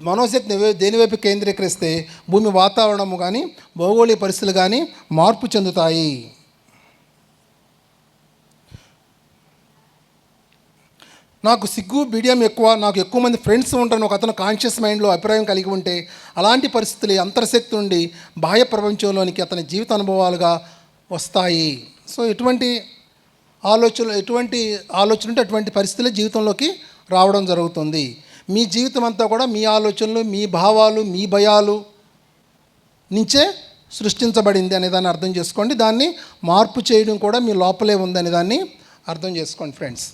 మనోశక్తిని దేనివైపు కేంద్రీకరిస్తే భూమి వాతావరణము కానీ భౌగోళిక పరిస్థితులు కానీ మార్పు చెందుతాయి. నాకు సిగ్గు బిడియం ఎక్కువ, నాకు ఎక్కువ మంది ఫ్రెండ్స్ ఉంటారని ఒక అతను కాన్షియస్ మైండ్లో అభిప్రాయం కలిగి ఉంటే అలాంటి పరిస్థితులు అంతర్శక్తి నుండి బాహ్య ప్రపంచంలోనికి అతని జీవిత అనుభవాలుగా వస్తాయి. సో ఎటువంటి ఆలోచన ఉంటే అటువంటి పరిస్థితులు జీవితంలోకి రావడం జరుగుతుంది. మీ జీవితం అంతా కూడా మీ ఆలోచనలు, మీ భావాలు, మీ భయాలు నుంచే సృష్టించబడింది అనే దాన్ని అర్థం చేసుకోండి. దాన్ని మార్పు చేయడం కూడా మీ లోపలే ఉంది అనే దాన్ని అర్థం చేసుకోండి ఫ్రెండ్స్.